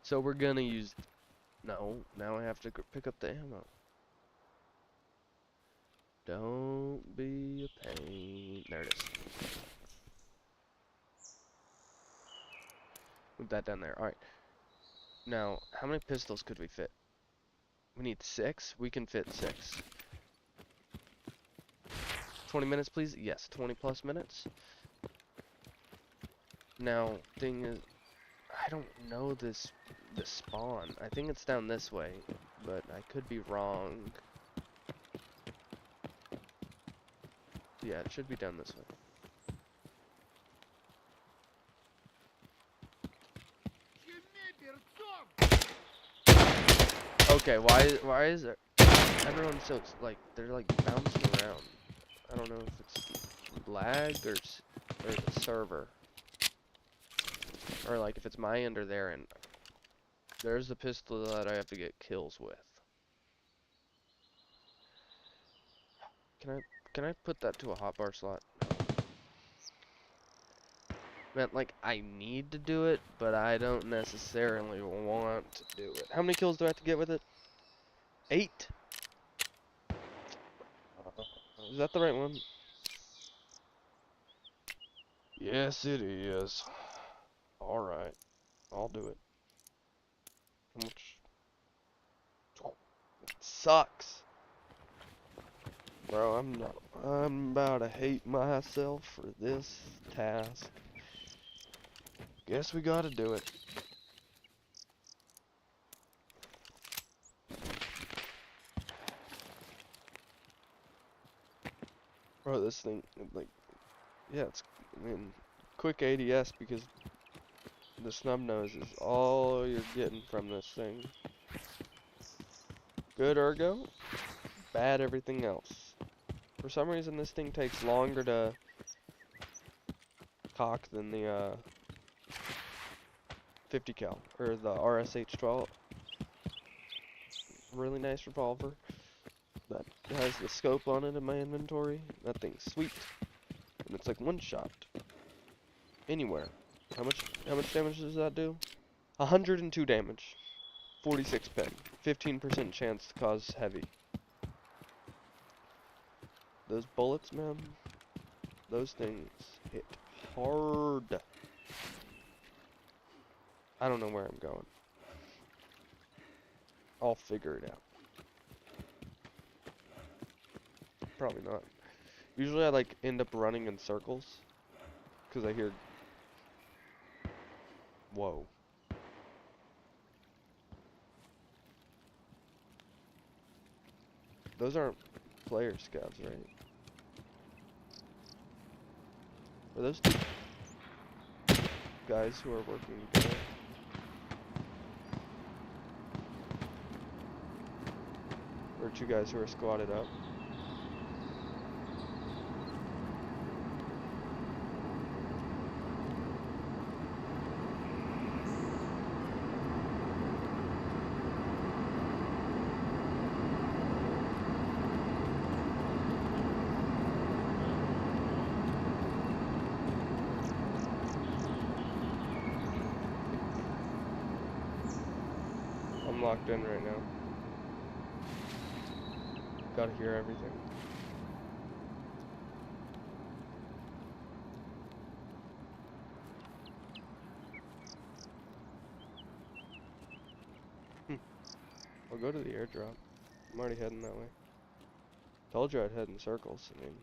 So we're gonna use... No, now I have to pick up the ammo. Don't be a pain. There it is. Move that down there. Alright. Now, how many pistols could we fit? We need 6. We can fit 6. 20 minutes, please? Yes, 20 plus minutes. Now, thing is, I don't know the spawn. I think it's down this way, but I could be wrong. Yeah, it should be down this way. Okay, why is there everyone so like they're like bouncing around? I don't know if it's lag or the server, or like if it's my end or their end. There's the pistol that I have to get kills with. Can I put that to a hotbar slot? Man, like I need to do it, but I don't necessarily want to do it. How many kills do I have to get with it? 8. Is that the right one? Yes, it is. Alright. I'll do it. How much? Oh, it sucks. Bro, I'm about to hate myself for this task. Guess we gotta do it. Bro, this thing, like, yeah, I mean, quick ADS because the snub nose is all you're getting from this thing. Good ergo, bad everything else. For some reason, this thing takes longer to cock than the 50 cal or the RSH-12. Really nice revolver that has the scope on it in my inventory. That thing's sweet, and it's like one shot anywhere. How much damage does that do? 102 damage, 46 pen, 15% chance to cause heavy. Those bullets, man, those things hit hard. I don't know where I'm going. I'll figure it out. Probably not. Usually I like end up running in circles because I hear... Whoa. Those aren't player scavs, right? Are those two guys who are working together? Or 2 guys who are squatted up? I'm locked in right now. Gotta hear everything. I'll go to the airdrop. I'm already heading that way. Told you I'd head in circles. I mean,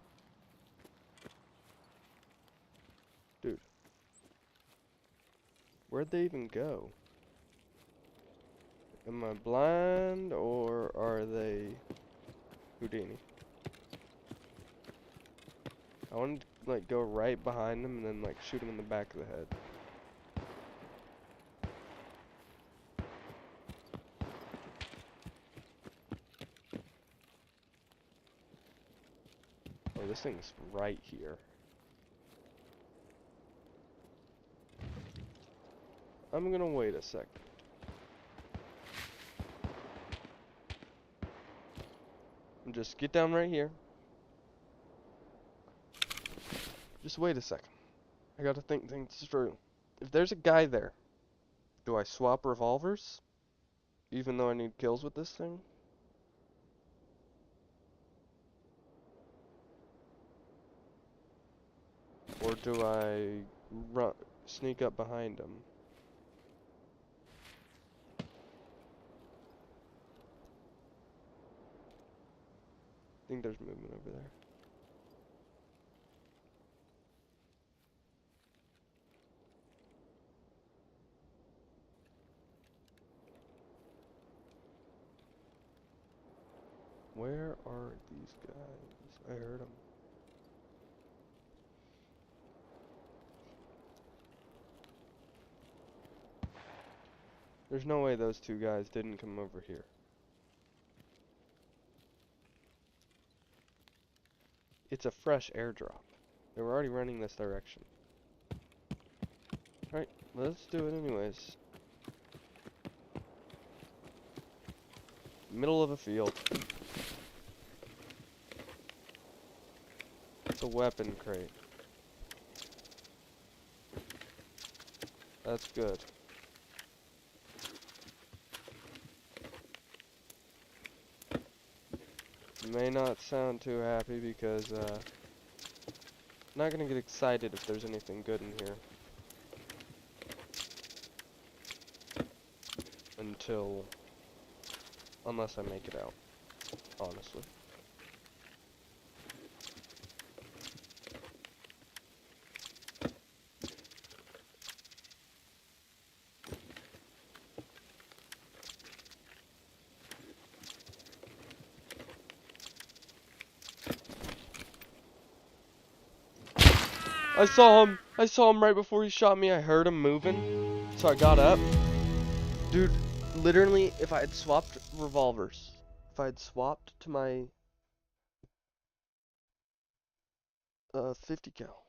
Where'd they even go? Am I blind, or are they Houdini? I wanted to, like, go right behind them and then, like, shoot him in the back of the head. Oh, this thing's right here. I'm gonna wait a second. Just get down right here. Just wait a second. I gotta think things through. If there's a guy there, do I swap revolvers? Even though I need kills with this thing? Or do I run, sneak up behind him? I think there's movement over there. Where are these guys? I heard them. There's no way those two guys didn't come over here. It's a fresh airdrop. They were already running this direction. Alright, let's do it anyways. Middle of a field. It's a weapon crate. That's good. May not sound too happy because, I'm not gonna get excited if there's anything good in here. Unless I make it out, honestly. I saw him right before he shot me. I heard him moving, so I got up. Dude, literally, if I had swapped revolvers, if I had swapped to my 50 cal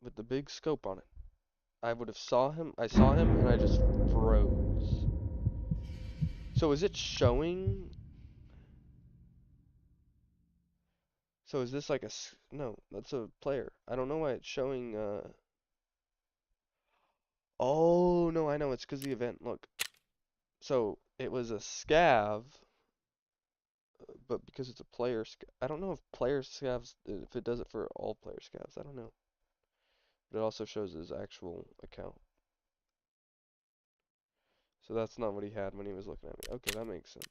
with the big scope on it, I would have saw him. I saw him and I just froze. So is it showing? So is this like no, that's a player. I don't know why it's showing, oh, no, I know, it's because the event, look. So, it was a scav, but because it's a player I don't know if player scavs, if it does it for all player scavs, I don't know. But it also shows his actual account. So that's not what he had when he was looking at me. Okay, that makes sense.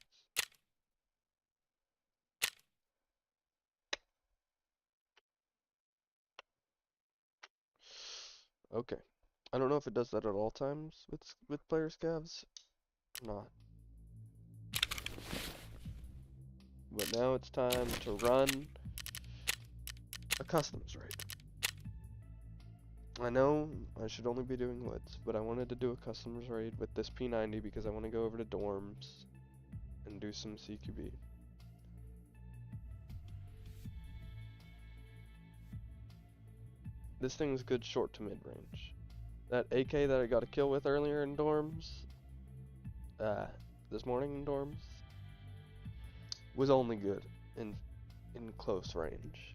Okay. I don't know if it does that at all times with player scavs or not. But now it's time to run a customs raid. I know I should only be doing woods, but I wanted to do a customs raid with this P90 because I want to go over to dorms and do some CQB. This thing's good short to mid range. That AK that I got a kill with earlier in dorms, this morning in dorms, was only good in close range.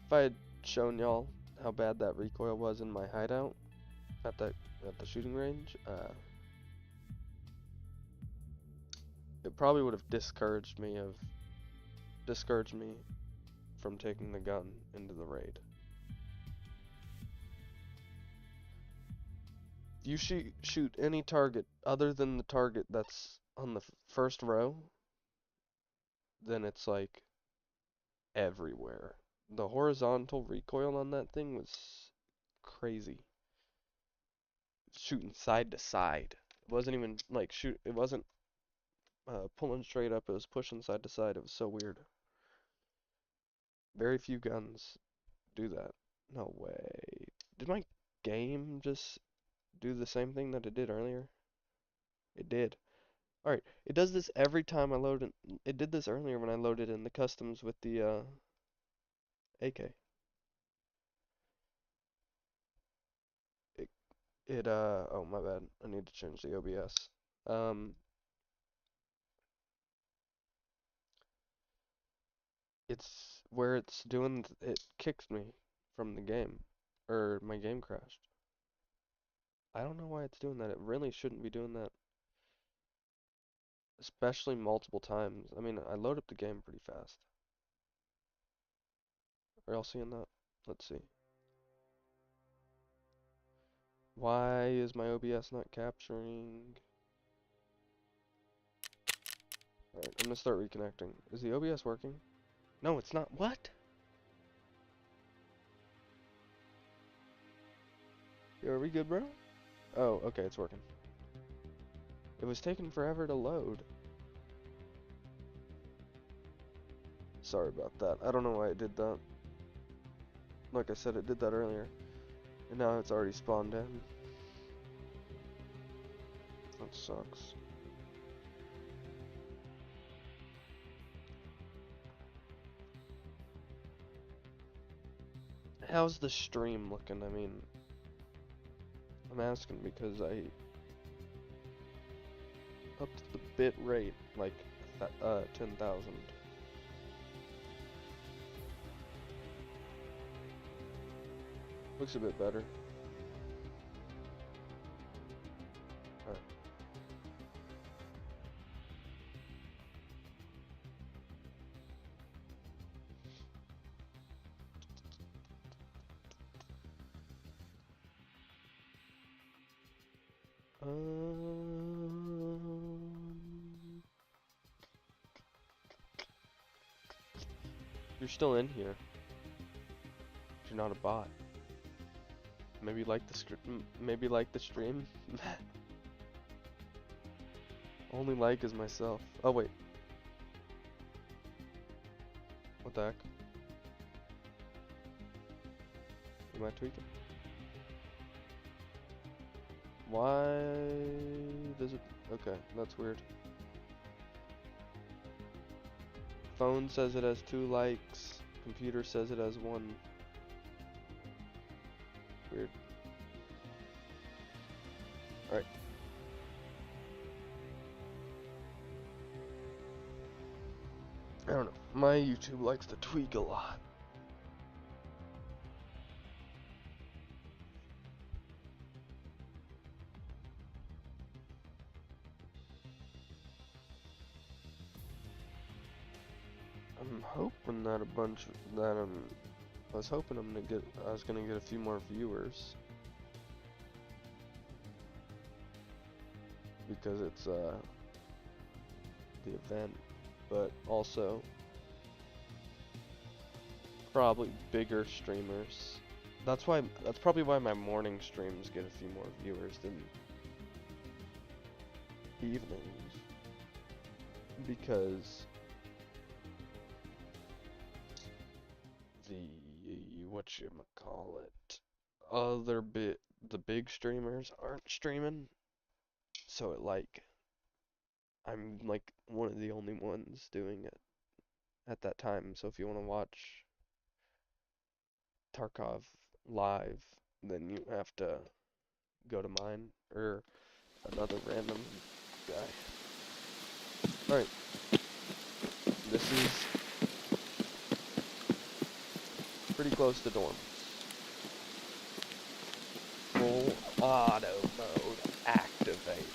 If I had shown y'all how bad that recoil was in my hideout at the shooting range, it probably would have discouraged me from taking the gun into the raid. If you shoot any target other than the target that's on the first row, then it's like everywhere. The horizontal recoil on that thing was crazy. shooting side to side. It wasn't even like it wasn't pulling straight up, it was pushing side to side. It was so weird. Very few guns do that. No way. Did my game just do the same thing that it did earlier? It did. Alright, it does this every time I load it. It did this earlier when I loaded in the customs with the AK. Oh my bad. I need to change the OBS. Um, it's where it's doing, it kicks me from the game, or my game crashed. I don't know why it's doing that. It really shouldn't be doing that, especially multiple times. I mean, I load up the game pretty fast. Are y'all seeing that? Let's see. Why is my OBS not capturing? Alright, I'm gonna start reconnecting. Is the OBS working? No, it's not. What? Yo, are we good, bro? Oh, okay, it's working. It was taking forever to load. Sorry about that. I don't know why it did that. Like I said, it did that earlier. And now it's already spawned in. That sucks. How's the stream looking? I mean, I'm asking because I upped the bit rate like 10,000. Looks a bit better. Alright. You're still in here. You're not a bot. Maybe like the stream. Only like is myself. Oh wait. What the heck? Am I tweaking? Why does it? Okay, that's weird. Phone says it has 2 likes. Computer says it has 1. Weird. Alright. I don't know. My YouTube likes to tweak a lot. I'm hoping that I was hoping I was gonna get a few more viewers. Because it's the event, but also probably bigger streamers. That's probably why my morning streams get a few more viewers than evenings. Because the big streamers aren't streaming, so I'm like one of the only ones doing it at that time. So if you want to watch Tarkov live, then you have to go to mine or another random guy. Alright. This is pretty close to dorms. Full auto mode activated.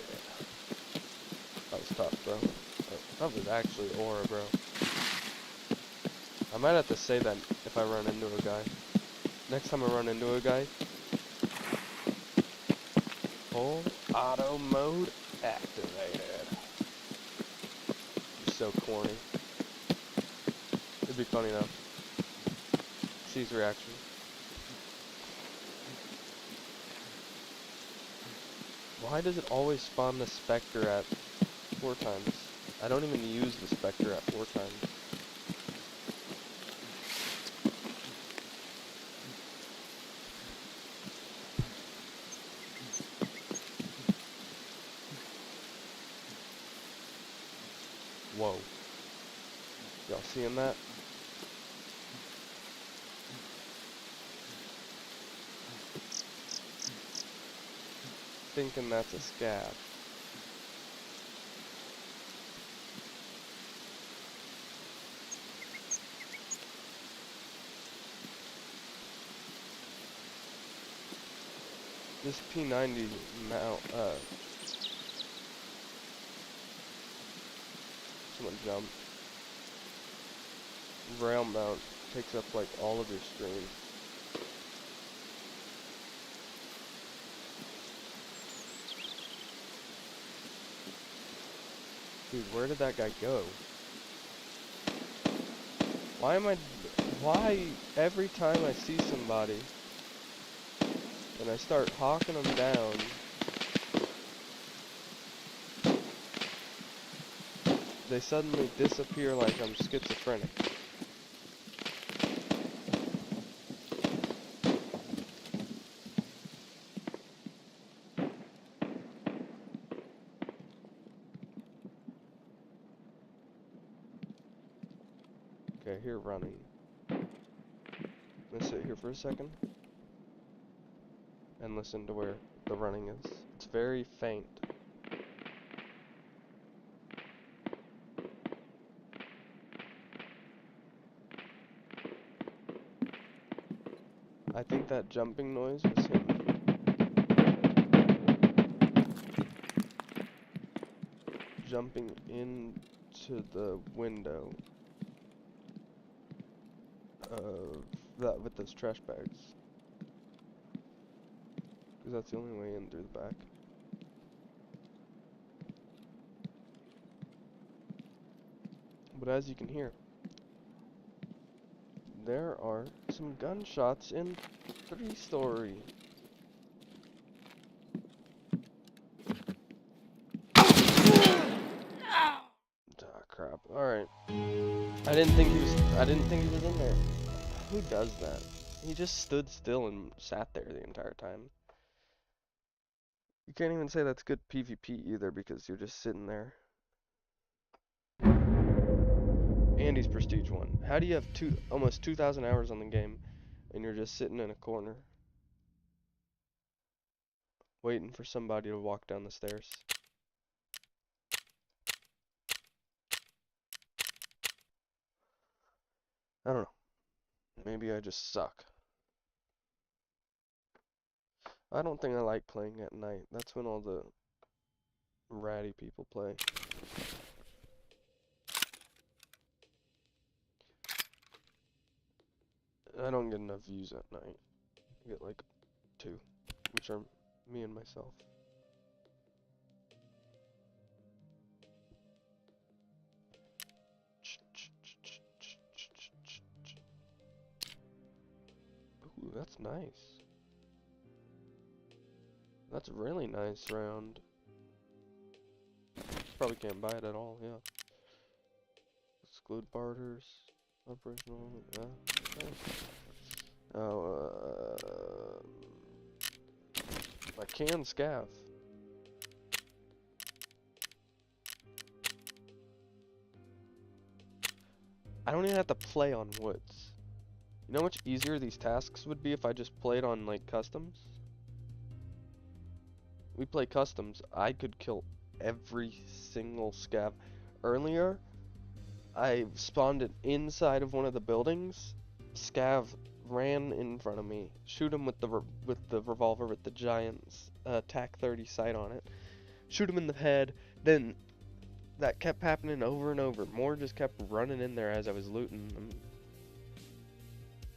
That was tough, bro. That was actually aura, bro. I might have to say that if I run into a guy. Next time I run into a guy. Full auto mode activated. You're so corny. It'd be funny though. See his reaction. Why does it always spawn the Spectre at 4 times? I don't even use the Spectre at 4 times. Whoa. Y'all seeing that? Thinking that's a Scav. This P90 mount, someone jump. Rail mount takes up like all of your screen. Dude, where did that guy go? Why every time I see somebody and I start hawking them down, they suddenly disappear like I'm schizophrenic. Okay, here running. Let's sit here for a second and listen to where the running is. It's very faint. I think that jumping noise was him. Jumping into the window of that with those trash bags. Because that's the only way in through the back. But as you can hear, there are some gunshots in 3-story. Ah, crap. Alright. I didn't think he was in there. Who does that? He just stood still and sat there the entire time. You can't even say that's good PvP either because you're just sitting there. And he's Prestige 1. How do you have almost 2,000 hours on the game and you're just sitting in a corner waiting for somebody to walk down the stairs? I don't know. Maybe I just suck. I don't think I like playing at night. That's when all the ratty people play. I don't get enough views at night. I get like 2, which are me and myself. Ooh, that's nice. That's a really nice round. Probably can't buy it at all, yeah. Exclude barters. Operational, yeah. Okay. Oh, I can scav. I don't even have to play on woods. You know how much easier these tasks would be if I just played on, like, customs? We play customs, I could kill every single scav. Earlier, I spawned it inside of one of the buildings. Scav ran in front of me. Shoot him with the revolver with the giant TAC 30 sight on it. Shoot him in the head. Then that kept happening over and over. More just kept running in there as I was looting them.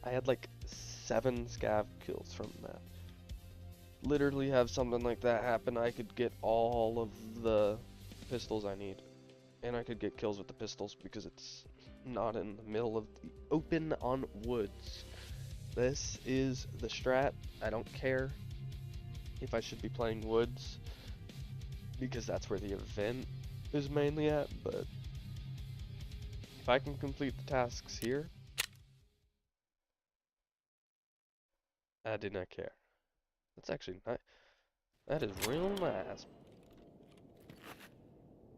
I had like 7 scav kills from that. Literally have something like that happen, I could get all of the pistols I need. And I could get kills with the pistols because it's not in the middle of the open on woods. This is the strat. I don't care if I should be playing woods. because that's where the event is mainly at, but if I can complete the tasks here, I do not care. That's actually nice. That is real nice.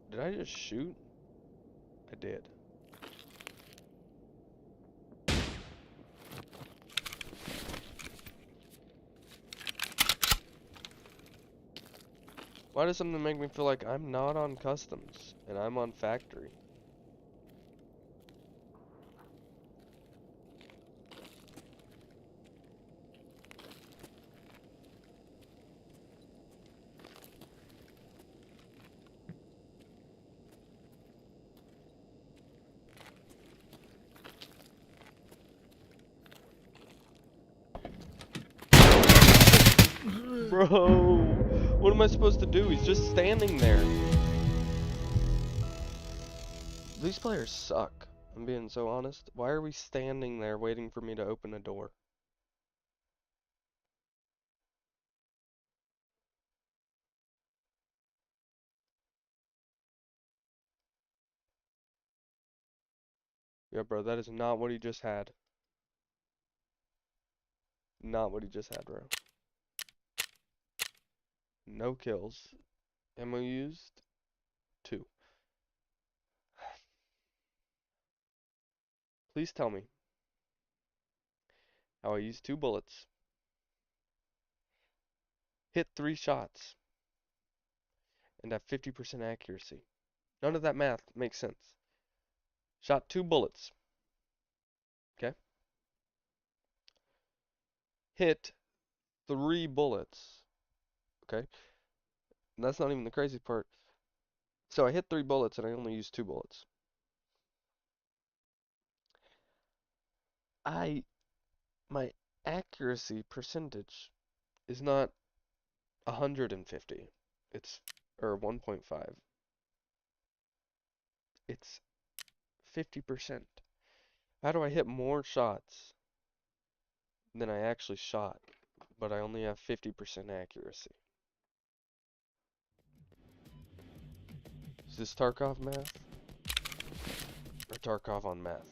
Did I just shoot? I did. Why does something make me feel like I'm not on customs and I'm on factory? Bro, what am I supposed to do? He's just standing there. These players suck. I'm being so honest. Why are we standing there waiting for me to open a door? Yeah, bro, that is not what he just had. Not what he just had, bro. No kills. Ammo used? 2. Please tell me how I used 2 bullets, hit 3 shots, and have 50% accuracy. None of that math makes sense. Shot 2 bullets. Okay? Hit 3 bullets. Okay? And that's not even the crazy part. So I hit 3 bullets and I only used 2 bullets. My accuracy percentage is not 150. It's, or 1.5. It's 50%. How do I hit more shots than I actually shot, but I only have 50% accuracy? Is this Tarkov math? Or Tarkov on math?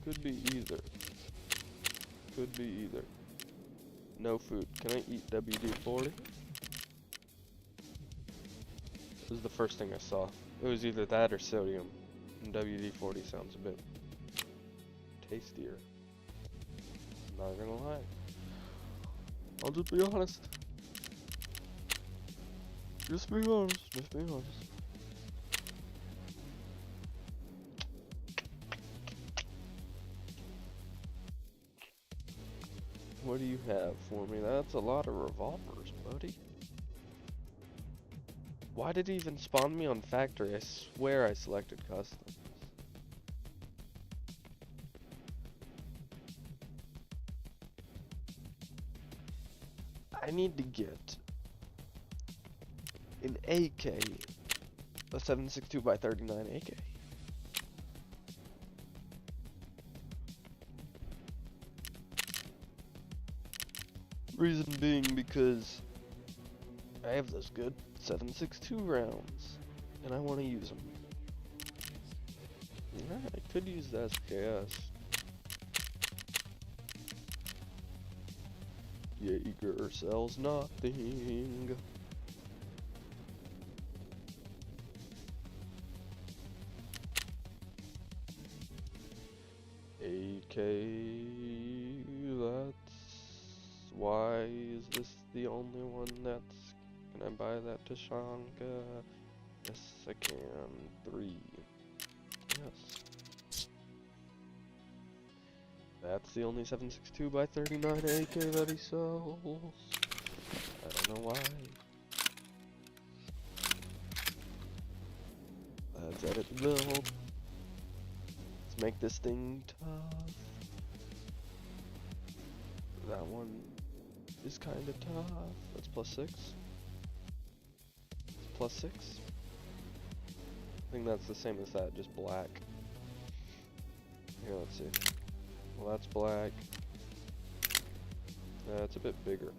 Could be either. Could be either. No food. Can I eat WD-40? This is the first thing I saw. It was either that or sodium. And WD-40 sounds a bit tastier. Not gonna lie. I'll just be honest. Just be honest. Just be honest. What do you have for me? That's a lot of revolvers, buddy. Why did it even spawn me on factory? I swear I selected customs. I need to get an AK, a 7.62x39 AK. Reason being because I have those good 7.62 rounds, and I want to use them. Yeah, I could use the SKS. Jaeger sells nothing. AK, that's... Why is this the only one that's... Can I buy that Tashanka? Yes, I can. 3. Yes. That's the only 7.62x39 AK that he sells. I don't know why. Let's edit the build. Let's make this thing tough. That one is kind of tough. That's +6. It's +6. I think that's the same as that, just black. Here, let's see. Well, that's black. It's a bit bigger.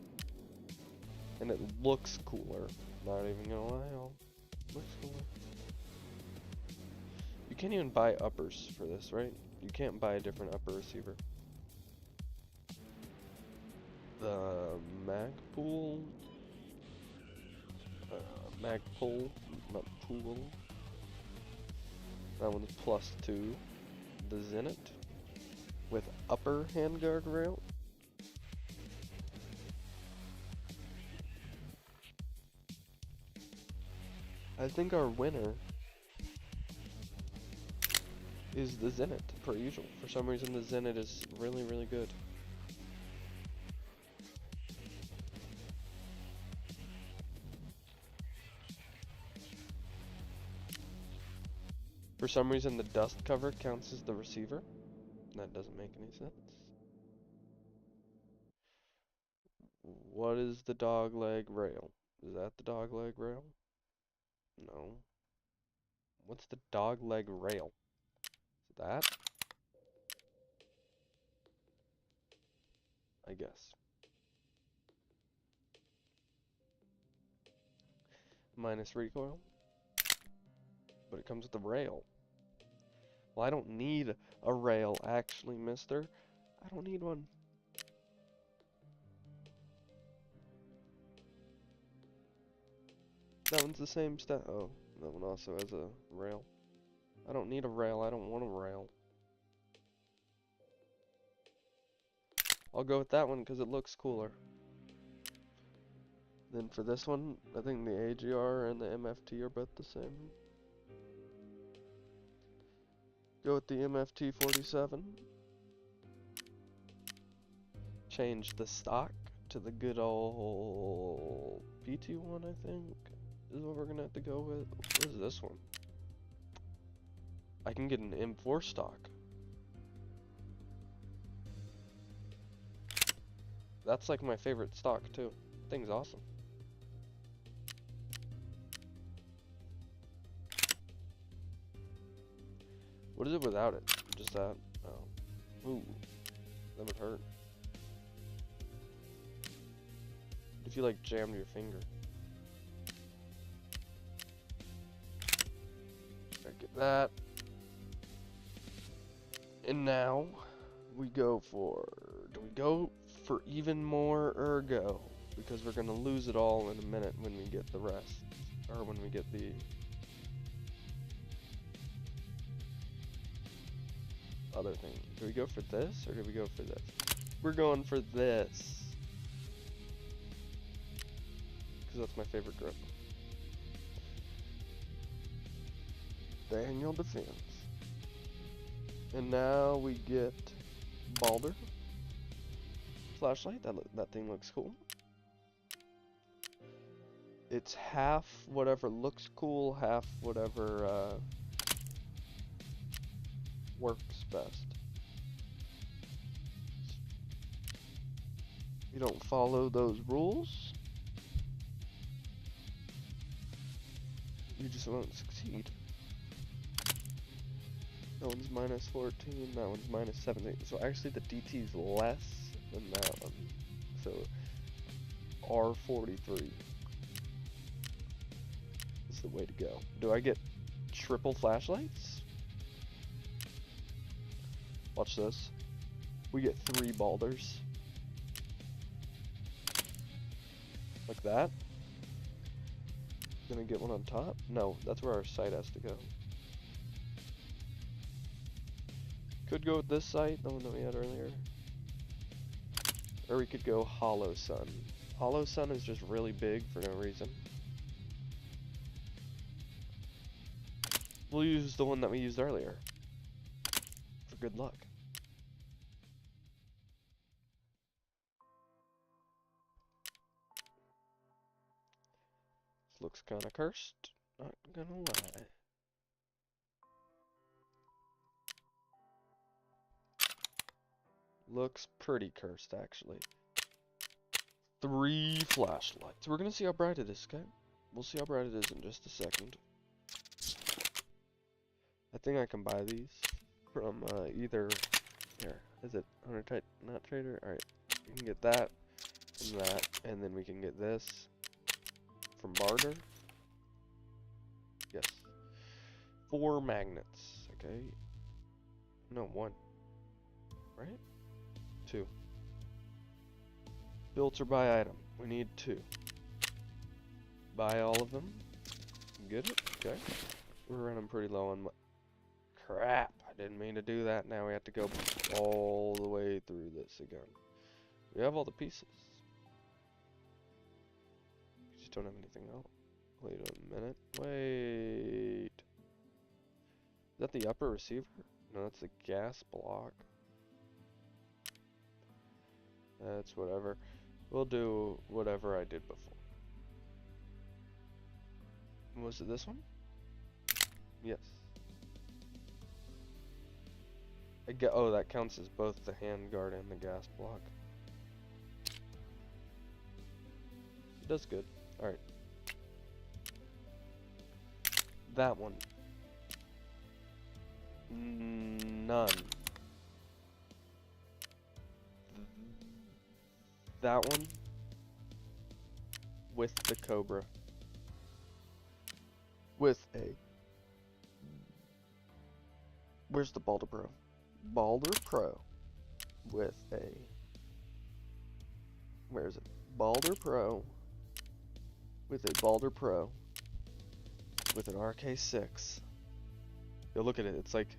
And it looks cooler. Not even gonna lie, looks cooler. You can't even buy uppers for this, right? You can't buy a different upper receiver. The Magpul, Magpul, not pool. That one's +2. The Zenit with upper handguard rail. I think our winner is the Zenit, per usual. For some reason, the Zenit is really, really good. For some reason, the dust cover counts as the receiver. That doesn't make any sense. What is the dog leg rail? Is that the dog leg rail? No. What's the dog leg rail? Is that? I guess. Minus recoil. But it comes with the rail. Well, I don't need a rail, actually, mister. I don't need one. That one's the same stat. Oh, that one also has a rail. I don't need a rail. I don't want a rail. I'll go with that one because it looks cooler. Then for this one, I think the AGR and the MFT are both the same. Go with the MFT 47. Change the stock to the good old PT one, I think, is what we're gonna have to go with. What is this one? I can get an M4 stock. That's like my favorite stock too. Thing's awesome. What is it without it? Just that? Oh. Ooh. That would hurt. If you like jammed your finger. I get that. And now we go for, do we go for even more ergo? Because we're gonna lose it all in a minute when we get the rest. Or when we get the other thing. Do we go for this or do we go for this? We're going for this. Because that's my favorite grip. Daniel Defense. And now we get Balder. Flashlight, that thing looks cool. It's half whatever looks cool, half whatever works best. You don't follow those rules, you just won't succeed. That one's -14, that one's -17. So actually the DT's less than that one. So R43 is the way to go. Do I get triple flashlights? Watch this. We get 3 Balders. Like that. Gonna get one on top? No, that's where our sight has to go. Could go with this sight, the one that we had earlier. Or we could go Hollow Sun. Hollow Sun is just really big for no reason. We'll use the one that we used earlier. For good luck. This looks kinda cursed, not gonna lie. Looks pretty cursed, actually. 3 flashlights. We're gonna see how bright it is, okay? We'll see how bright it is in just a second. I think I can buy these from either... Here, is it Hunter Type, not Trader? Alright, you can get that. and that, and then we can get this from barter. Yes. 4 magnets, okay. No, 1. Right? 2. Filter by item. We need 2. Buy all of them. Get it? Okay. We're running pretty low on crap. I didn't mean to do that. Now we have to go all the way through this again. We have all the pieces. Just don't have anything else. Wait a minute. Wait. Is that the upper receiver? No, that's the gas block. That's whatever. We'll do whatever I did before. Was it this one? Yes. Oh, that counts as both the handguard and the gas block. It does good. Alright. That one. None. That one. With the Cobra. With a... Where's the Balder Pro? Balder Pro. With a... Where is it? Balder Pro. With a Balder Pro. With an RK6. Yo, look at it. It's like...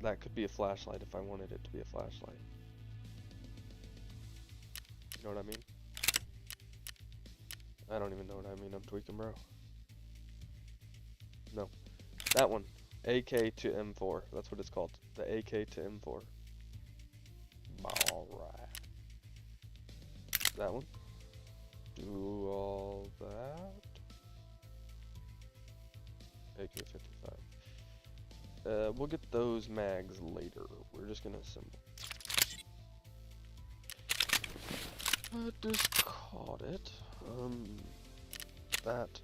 That could be a flashlight if I wanted it to be a flashlight. You know what I mean? I don't even know what I mean. I'm tweaking, bro. No. That one. AK to M4. That's what it's called. The AK to M4. Alright. That one. Do all that. AK-55. We'll get those mags later. We're just gonna assemble. I just caught it. That.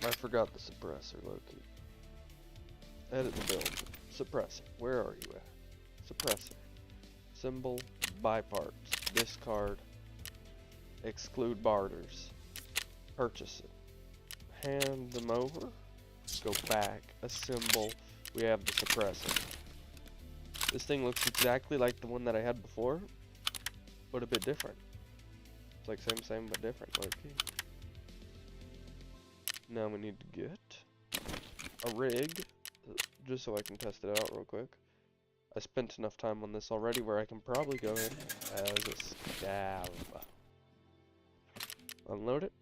I forgot the suppressor, low-key. Edit the build. Suppressor. Where are you at? Suppressor. Symbol. Buy parts. Discard. Exclude barters. Purchase it. Hand them over. Go back. Assemble. We have the suppressor. This thing looks exactly like the one that I had before, but a bit different. It's like same, but different. Low-key. Now we need to get a rig, just so I can test it out real quick. I spent enough time on this already where I can probably go in as a scav. Unload it.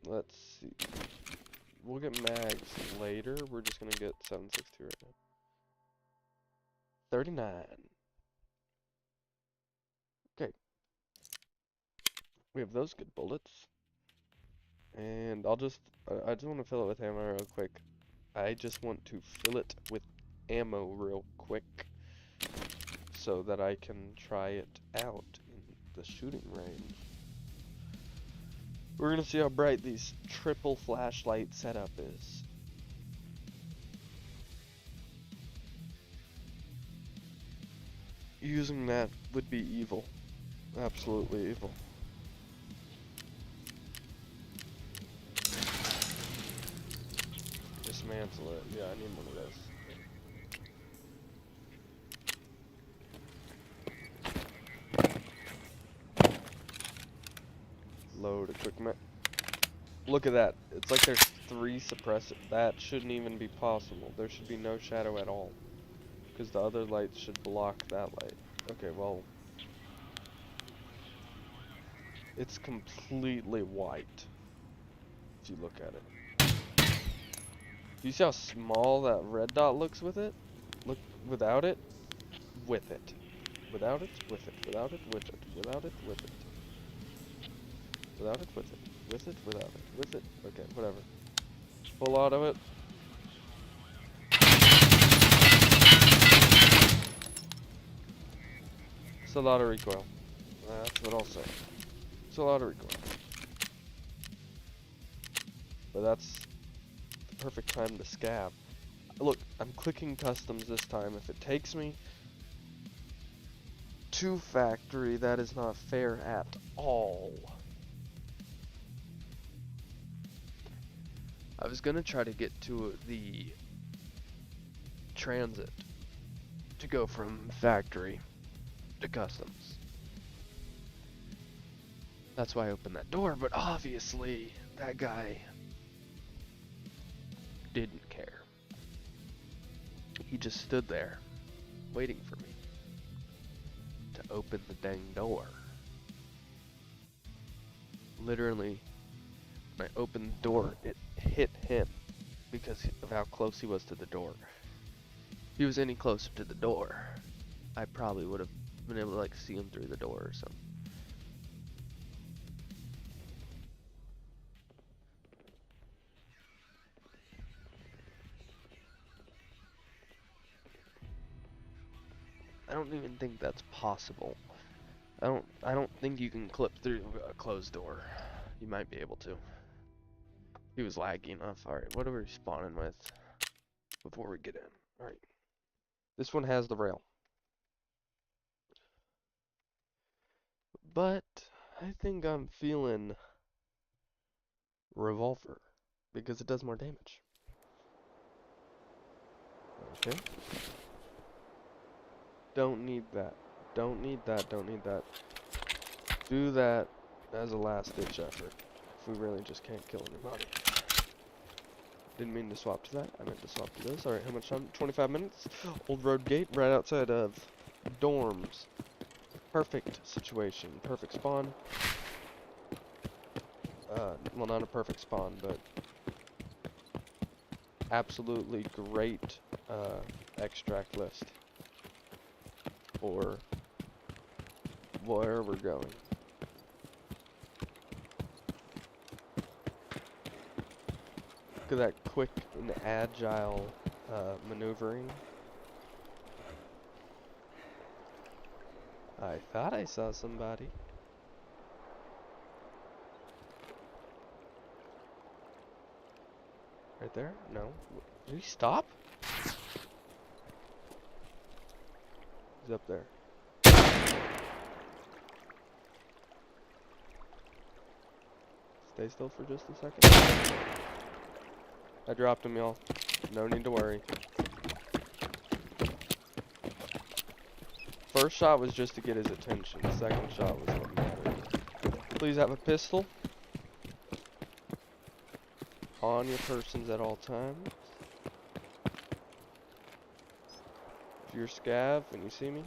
Let's see. We'll get mags later. We're just gonna get 7.62 right now. 39. Okay. We have those good bullets. And I just want to fill it with ammo real quick. I just want to fill it with ammo real quick so that I can try it out in the shooting range. We're gonna see how bright these triple flashlight setup is. Using that would be evil. Absolutely evil. Dismantle it. Yeah, I need one of those. Load a quick map. Look at that. It's like there's 3 suppressors. That shouldn't even be possible. There should be no shadow at all. Because the other lights should block that light. Okay, well. It's completely white. If you look at it. Do you see how small that red dot looks with it? Look, without it, with it. Without it, with it. Without it, with it. Without it, with it. Without it, with it. With it, without it. With it. Okay, whatever. Pull out of it. It's a lot of recoil. That's what I'll say. It's a lot of recoil. But that's the perfect time to scav. Look, I'm clicking customs this time. If it takes me to factory. That is not fair at all. I was gonna try to get to the transit to go from factory to customs. That's why I opened that door, but obviously that guy didn't care. He just stood there waiting for me to open the dang door. Literally, when I opened the door, it hit him because of how close he was to the door. If he was any closer to the door, I probably would have been able to like see him through the door or something. I don't even think that's possible. I don't think you can clip through a closed door. You might be able to. He was laggy enough. Alright, what are we spawning with before we get in? Alright. This one has the rail. But I think I'm feeling revolver because it does more damage. Okay. Don't need that. Don't need that. Don't need that. Do that as a last ditch effort. If we really just can't kill anybody. Didn't mean to swap to that. I meant to swap to this. Alright, how much time? 25 minutes? Old Road Gate, right outside of dorms. Perfect situation. Perfect spawn. Well, not a perfect spawn, but absolutely great extract list for where we're going. Look at that quick and agile maneuvering. I thought I saw somebody. Right there? No. Did he stop? He's up there. Stay still for just a second. I dropped him, y'all. No need to worry. First shot was just to get his attention. Second shot was what mattered. Please have a pistol on your persons at all times. If you're Scav and you see me,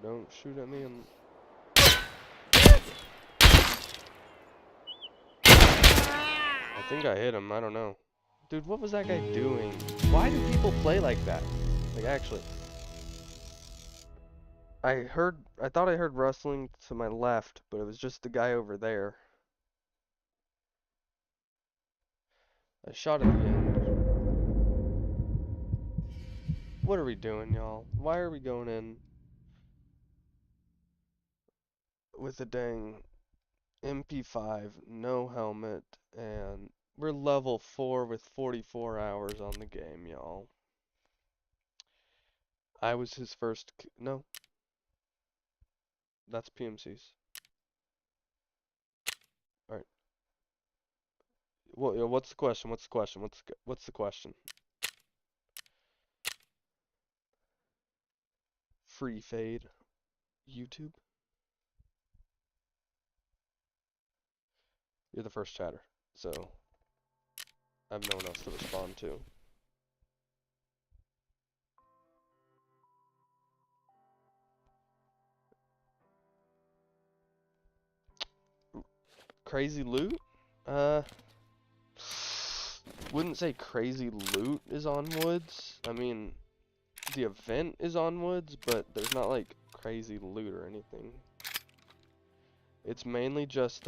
don't shoot at me. I think I hit him. I don't know. Dude, what was that guy doing? Why do people play like that? Like, actually. I thought I heard rustling to my left, but it was just the guy over there. I shot at the end. What are we doing, y'all? Why are we going in with a dang MP5, no helmet, and we're level 4 with 44 hours on the game, y'all. I was his first no. That's PMCs. Alright. Well, what's the question? What's the question? What's the question? Free fade. YouTube? You're the first chatter, so I have no one else to respond to. Crazy loot? Wouldn't say crazy loot is on Woods. I mean, the event is on Woods, but there's not like crazy loot or anything. It's mainly just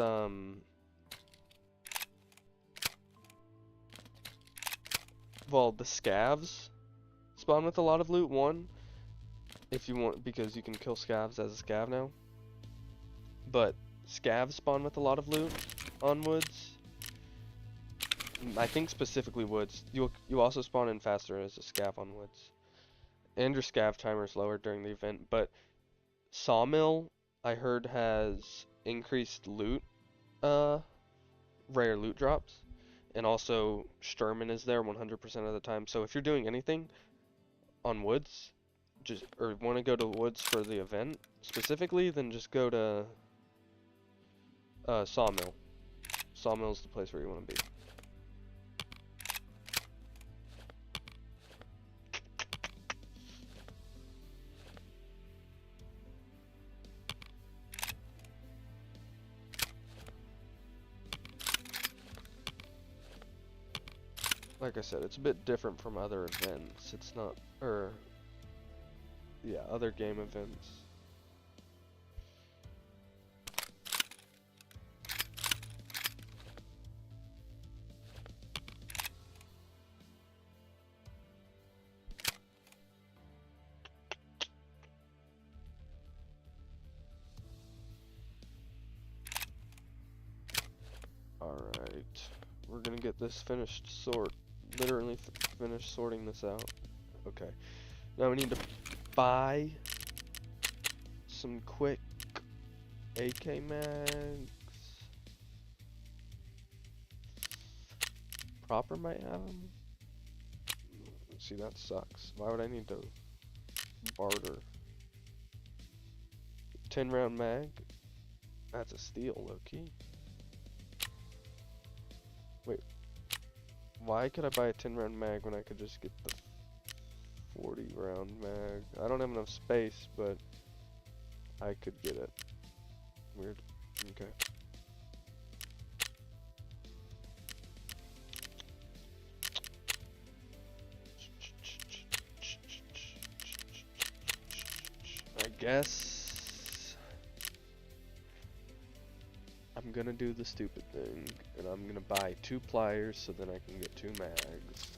well, the scavs spawn with a lot of loot. One, if you want, because you can kill scavs as a scav now. But scavs spawn with a lot of loot. on woods. I think specifically woods. You also spawn in faster as a scav on woods. And your scav timer is lower during the event, but Sawmill, I heard, has increased loot, rare loot drops, and also Shturman is there 100% of the time. So if you're doing anything on woods, or want to go to woods for the event specifically, then just go to Sawmill. Sawmill's the place where you want to be. Like I said, it's a bit different from other events. It's not, yeah, other game events. Alright, we're gonna get this finished literally finished sorting this out. Okay, now we need to buy some quick AK mags. Proper might have them. See, that sucks. Why would I need to barter? 10 round mag? That's a steal, low-key. Wait, why could I buy a 10 round mag when I could just get the 40 round mag? I don't have enough space, but I could get it. Weird. Okay. I guess I'm gonna do the stupid thing, and I'm gonna buy 2 pliers so then I can get 2 mags.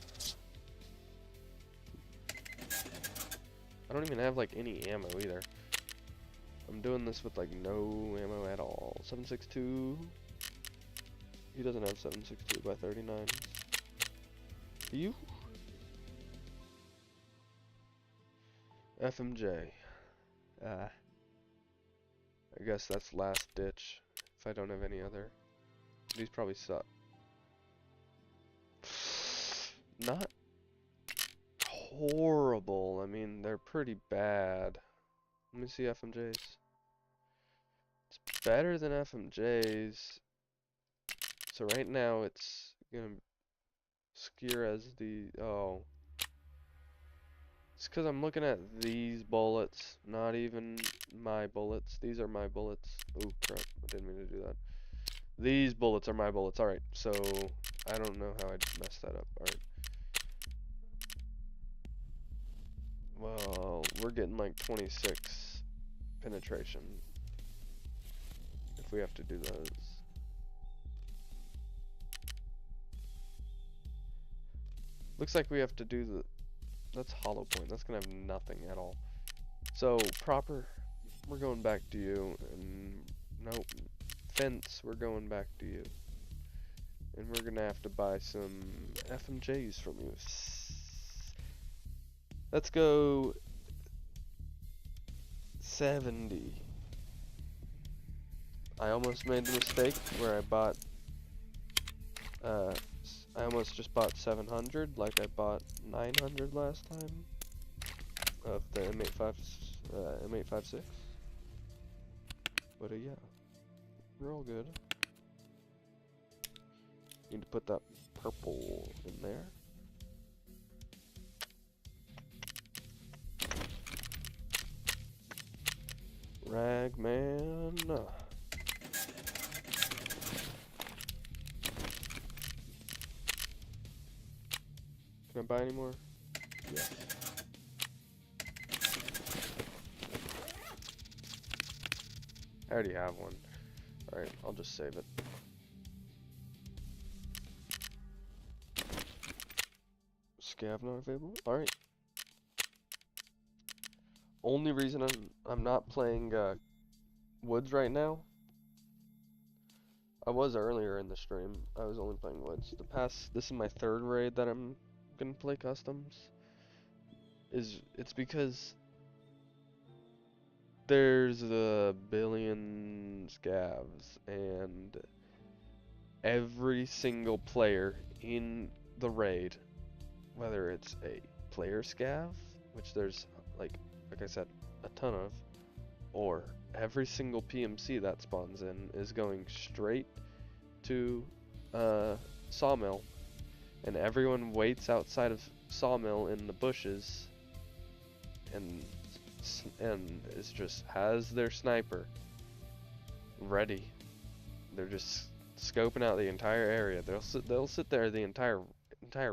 I don't even have like any ammo either. I'm doing this with like no ammo at all. 7.62. He doesn't have 7.62 by 39. You? FMJ. I guess that's last ditch if I don't have any other. These probably suck. Not horrible. I mean, they're pretty bad. Let me see FMJs. It's better than FMJs. So right now it's gonna skewer as the, oh. It's because I'm looking at these bullets, not even my bullets. These are my bullets. Oh crap, I didn't mean to do that. These bullets are my bullets. Alright, so I don't know how I messed that up. Alright. Well, we're getting like 26 penetration if we have to do those. Looks like we have to do the, that's hollow point. That's gonna have nothing at all. So proper, we're going back to you, and nope. Fence, we're going back to you. And we're gonna have to buy some FMJs from you. Let's go 70. I almost made the mistake where I bought, I almost just bought 700 like I bought 900 last time of the M856. But yeah, we're all good. Need to put that purple in there. Ragman. Can I buy any more? Yeah. I already have one. Alright, I'll just save it. Scav not available? Alright. Only reason I'm not playing woods right now I was earlier in the stream. I was only playing woods. This is my third raid that I'm gonna play customs. It's because there's a billion scavs and every single player in the raid, whether it's a player scav, which there's like I said, a ton of, or every single PMC that spawns in is going straight to Sawmill, and everyone waits outside of Sawmill in the bushes, and is just has their sniper ready. They're just scoping out the entire area. They'll sit there the entire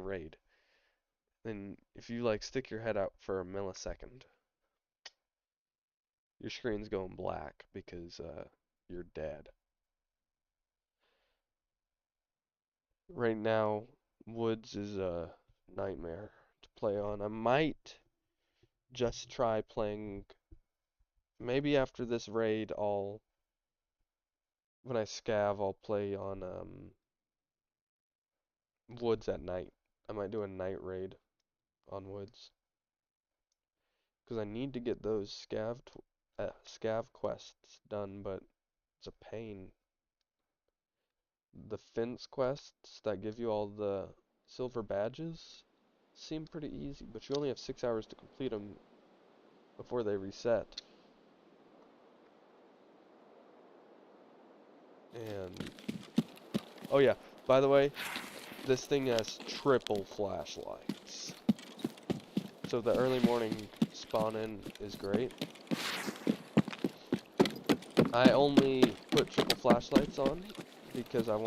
raid. Then if you like stick your head out for a millisecond, your screen's going black because you're dead. Right now, woods is a nightmare to play on. I might just try playing. Maybe after this raid, when I scav, I'll play on woods at night. I might do a night raid on woods because I need to get those scav quests done, but it's a pain. The fence quests that give you all the silver badges seem pretty easy, but you only have 6 hours to complete them before they reset. And oh yeah, by the way, this thing has triple flashlights. So the early morning spawn in is great. I only put triple flashlights on because I've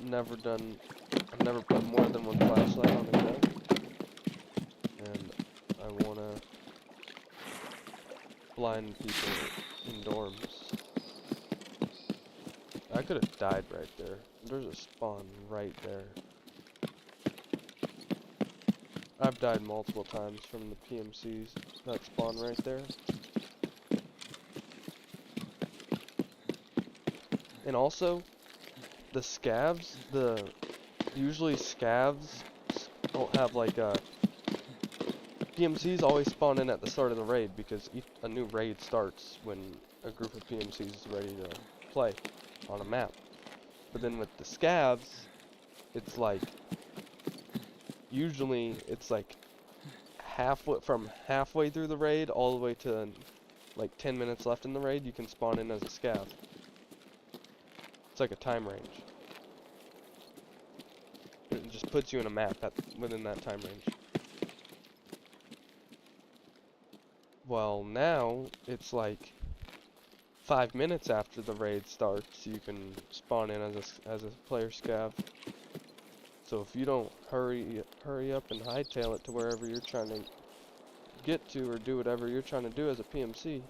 never put more than one flashlight on a gun. And I wanna blind people in dorms. I could have died right there. There's a spawn right there. I've died multiple times from the PMCs that spawn right there. And also, the scavs, usually scavs don't have like PMCs always spawn in at the start of the raid because a new raid starts when a group of PMCs is ready to play on a map. But then with the scavs, it's like, usually it's like from halfway through the raid all the way to like 10 minutes left in the raid, you can spawn in as a scav. It's like a time range. It just puts you in a map within that time range. Well, now it's like 5 minutes after the raid starts, you can spawn in as a player scav. So if you don't hurry up and hightail it to wherever you're trying to get to, or do whatever you're trying to do as a PMC,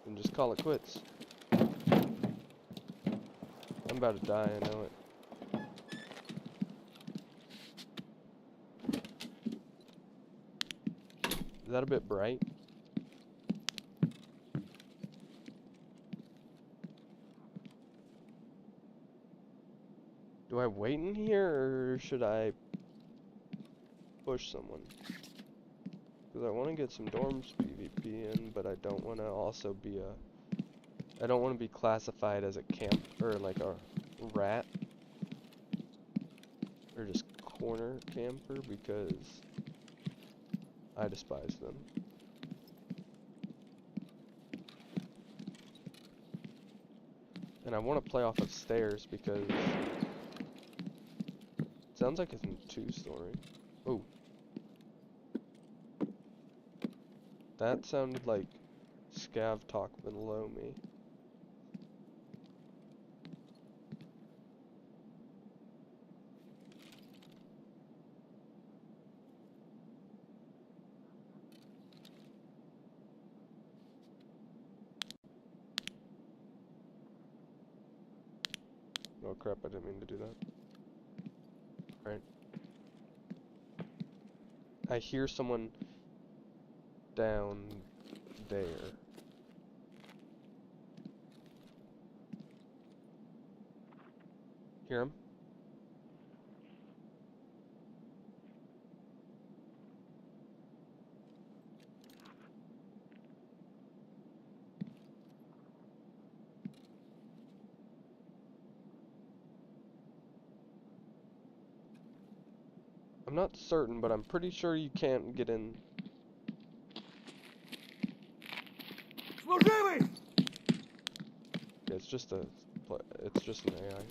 and just call it quits. I'm about to die, I know it. Is that a bit bright? Do I wait in here, or should I push someone? Because I want to get some dorms PvP in, but I don't want to also be I don't want to be classified as a camp, or like a rat, or just corner camper, because I despise them. And I want to play off of stairs because it sounds like it's in 2-story. Oh. That sounded like scav talk below me. Oh crap, I didn't mean to do that. Alright. I hear someone down there. Hear him? I'm not certain, but I'm pretty sure you can't get in. Служивый! It's just a, it's just an AI.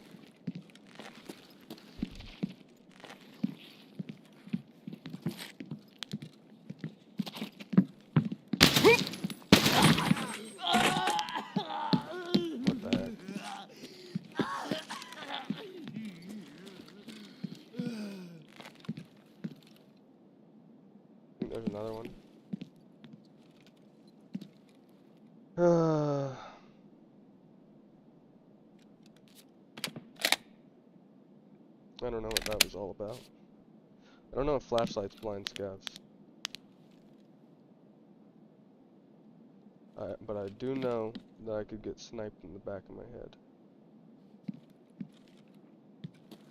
What the heck? I think there's another one. I don't know what that was all about. I don't know if flashlights blind scavs. But I do know that I could get sniped in the back of my head.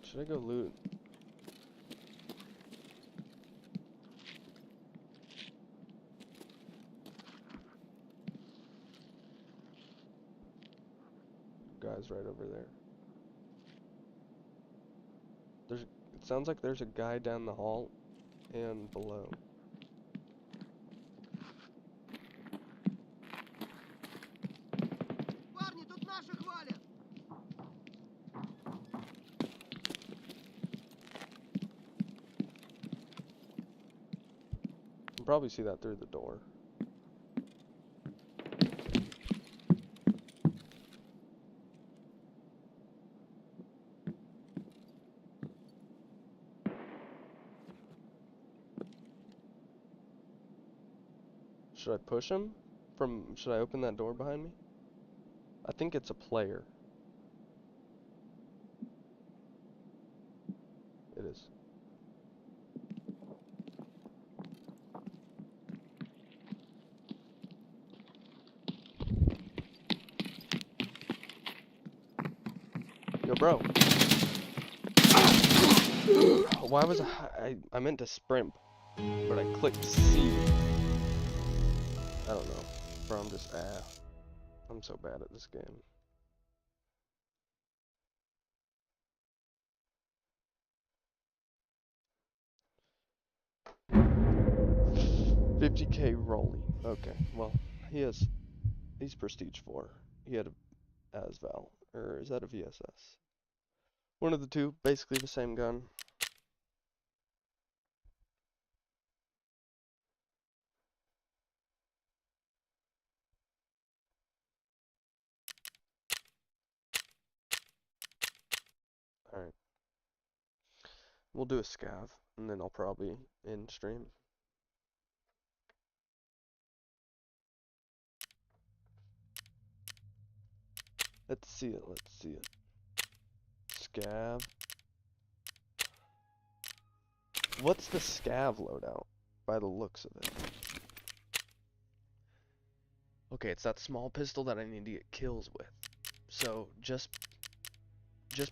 Should I go loot? Guy's right over there. It sounds like there's a guy down the hall and below. Парни, тут наших валят! You can probably see that through the door. Should I push him? Should I open that door behind me? I think it's a player. It is. Yo, bro. Why was I meant to sprint, but I clicked C. I don't know. Bro, I'm just I'm so bad at this game. $50K Rolly. Okay, well, he's Prestige 4. He had a ASVAL, or is that a VSS? One of the two, basically the same gun. Alright. We'll do a scav, and then I'll probably end stream. Let's see it, let's see it. Scav. What's the scav loadout, by the looks of it? Okay, it's that small pistol that I need to get kills with. So, just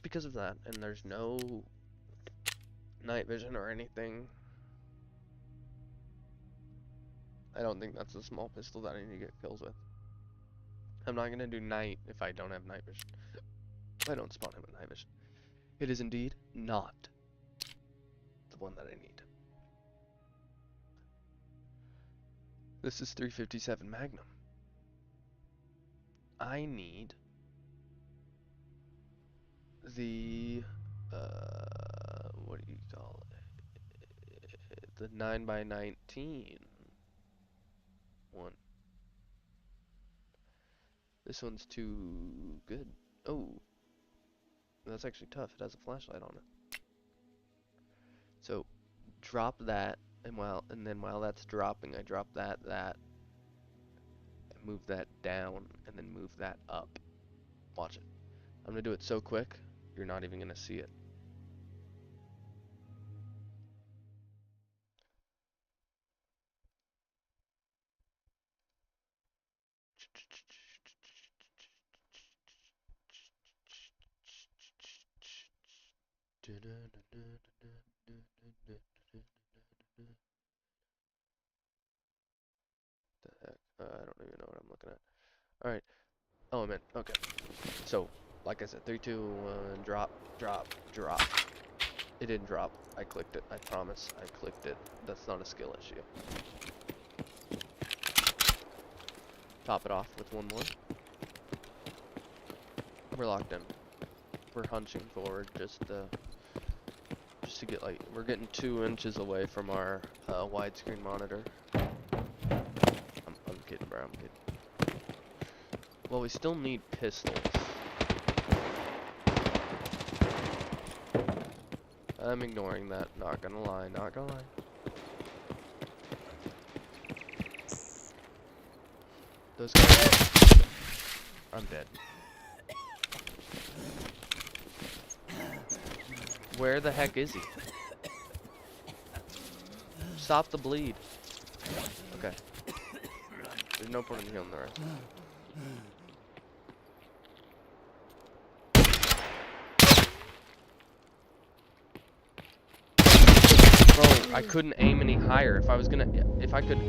because of that, and there's no night vision or anything, I don't think that's the small pistol that I need to get kills with. I'm not gonna do night if I don't have night vision. If I don't spawn him with night vision. It is indeed not the one that I need. This is 357 Magnum. I need the what do you call it? The 9x19 one. This one's too good. Oh, that's actually tough. It has a flashlight on it. So drop that, and then while that's dropping, I drop that, and move that down, and then move that up. Watch it. I'm gonna do it so quick, you're not even gonna see it. The heck? I don't even know what I'm looking at. Alright. Oh, man. Okay. So, like I said, 3, 2, 1, drop, drop, drop. It didn't drop. I clicked it. I promise. I clicked it. That's not a skill issue. Top it off with one more. We're locked in. We're hunching forward just to get like, we're getting 2 inches away from our widescreen monitor. I'm kidding, bro. I'm kidding. Well, we still need pistols. I'm ignoring that. Not gonna lie. Not gonna lie. Those guys. I'm dead. Where the heck is he? Stop the bleed. Okay. There's no point in healing the rest. Bro, I couldn't aim any higher. If I was gonna, if I could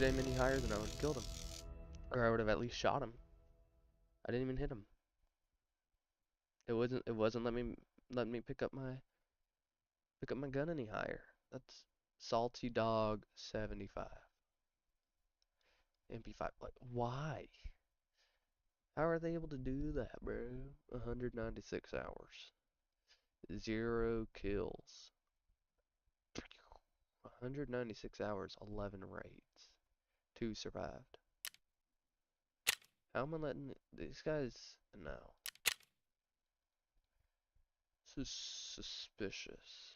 aim any higher, then I would have killed him, or I would have at least shot him. I didn't even hit him. It wasn't let me pick up my gun any higher. That's Salty Dog 75. MP5. Like, why? How are they able to do that, bro? 196 hours. 0 kills. 196 hours, 11 raids. 2 survived. How am I letting these guys? No. This is suspicious.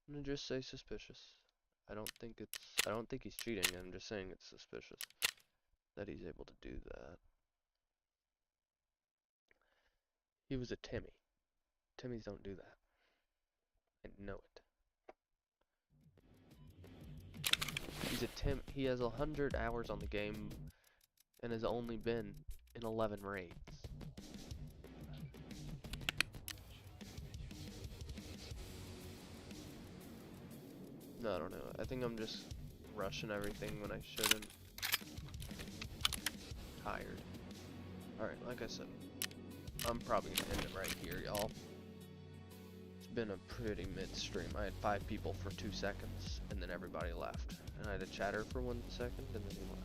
I'm gonna just say suspicious. I don't think he's cheating. I'm just saying it's suspicious that he's able to do that. He was a Timmy. Timmys don't do that. I know it. He's a Tim. He has 100 hours on the game and has only been in 11 raids. No, I don't know. I think I'm just rushing everything when I shouldn't. Tired. Alright, like I said, I'm probably gonna end it right here, y'all. It's been a pretty mid-stream. I had 5 people for 2 seconds, and then everybody left. And I had a chatter for 1 second, and then he left.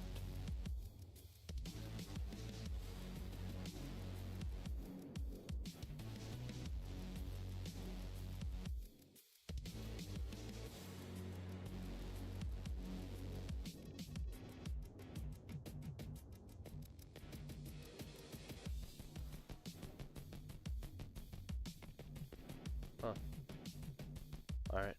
Huh. Alright.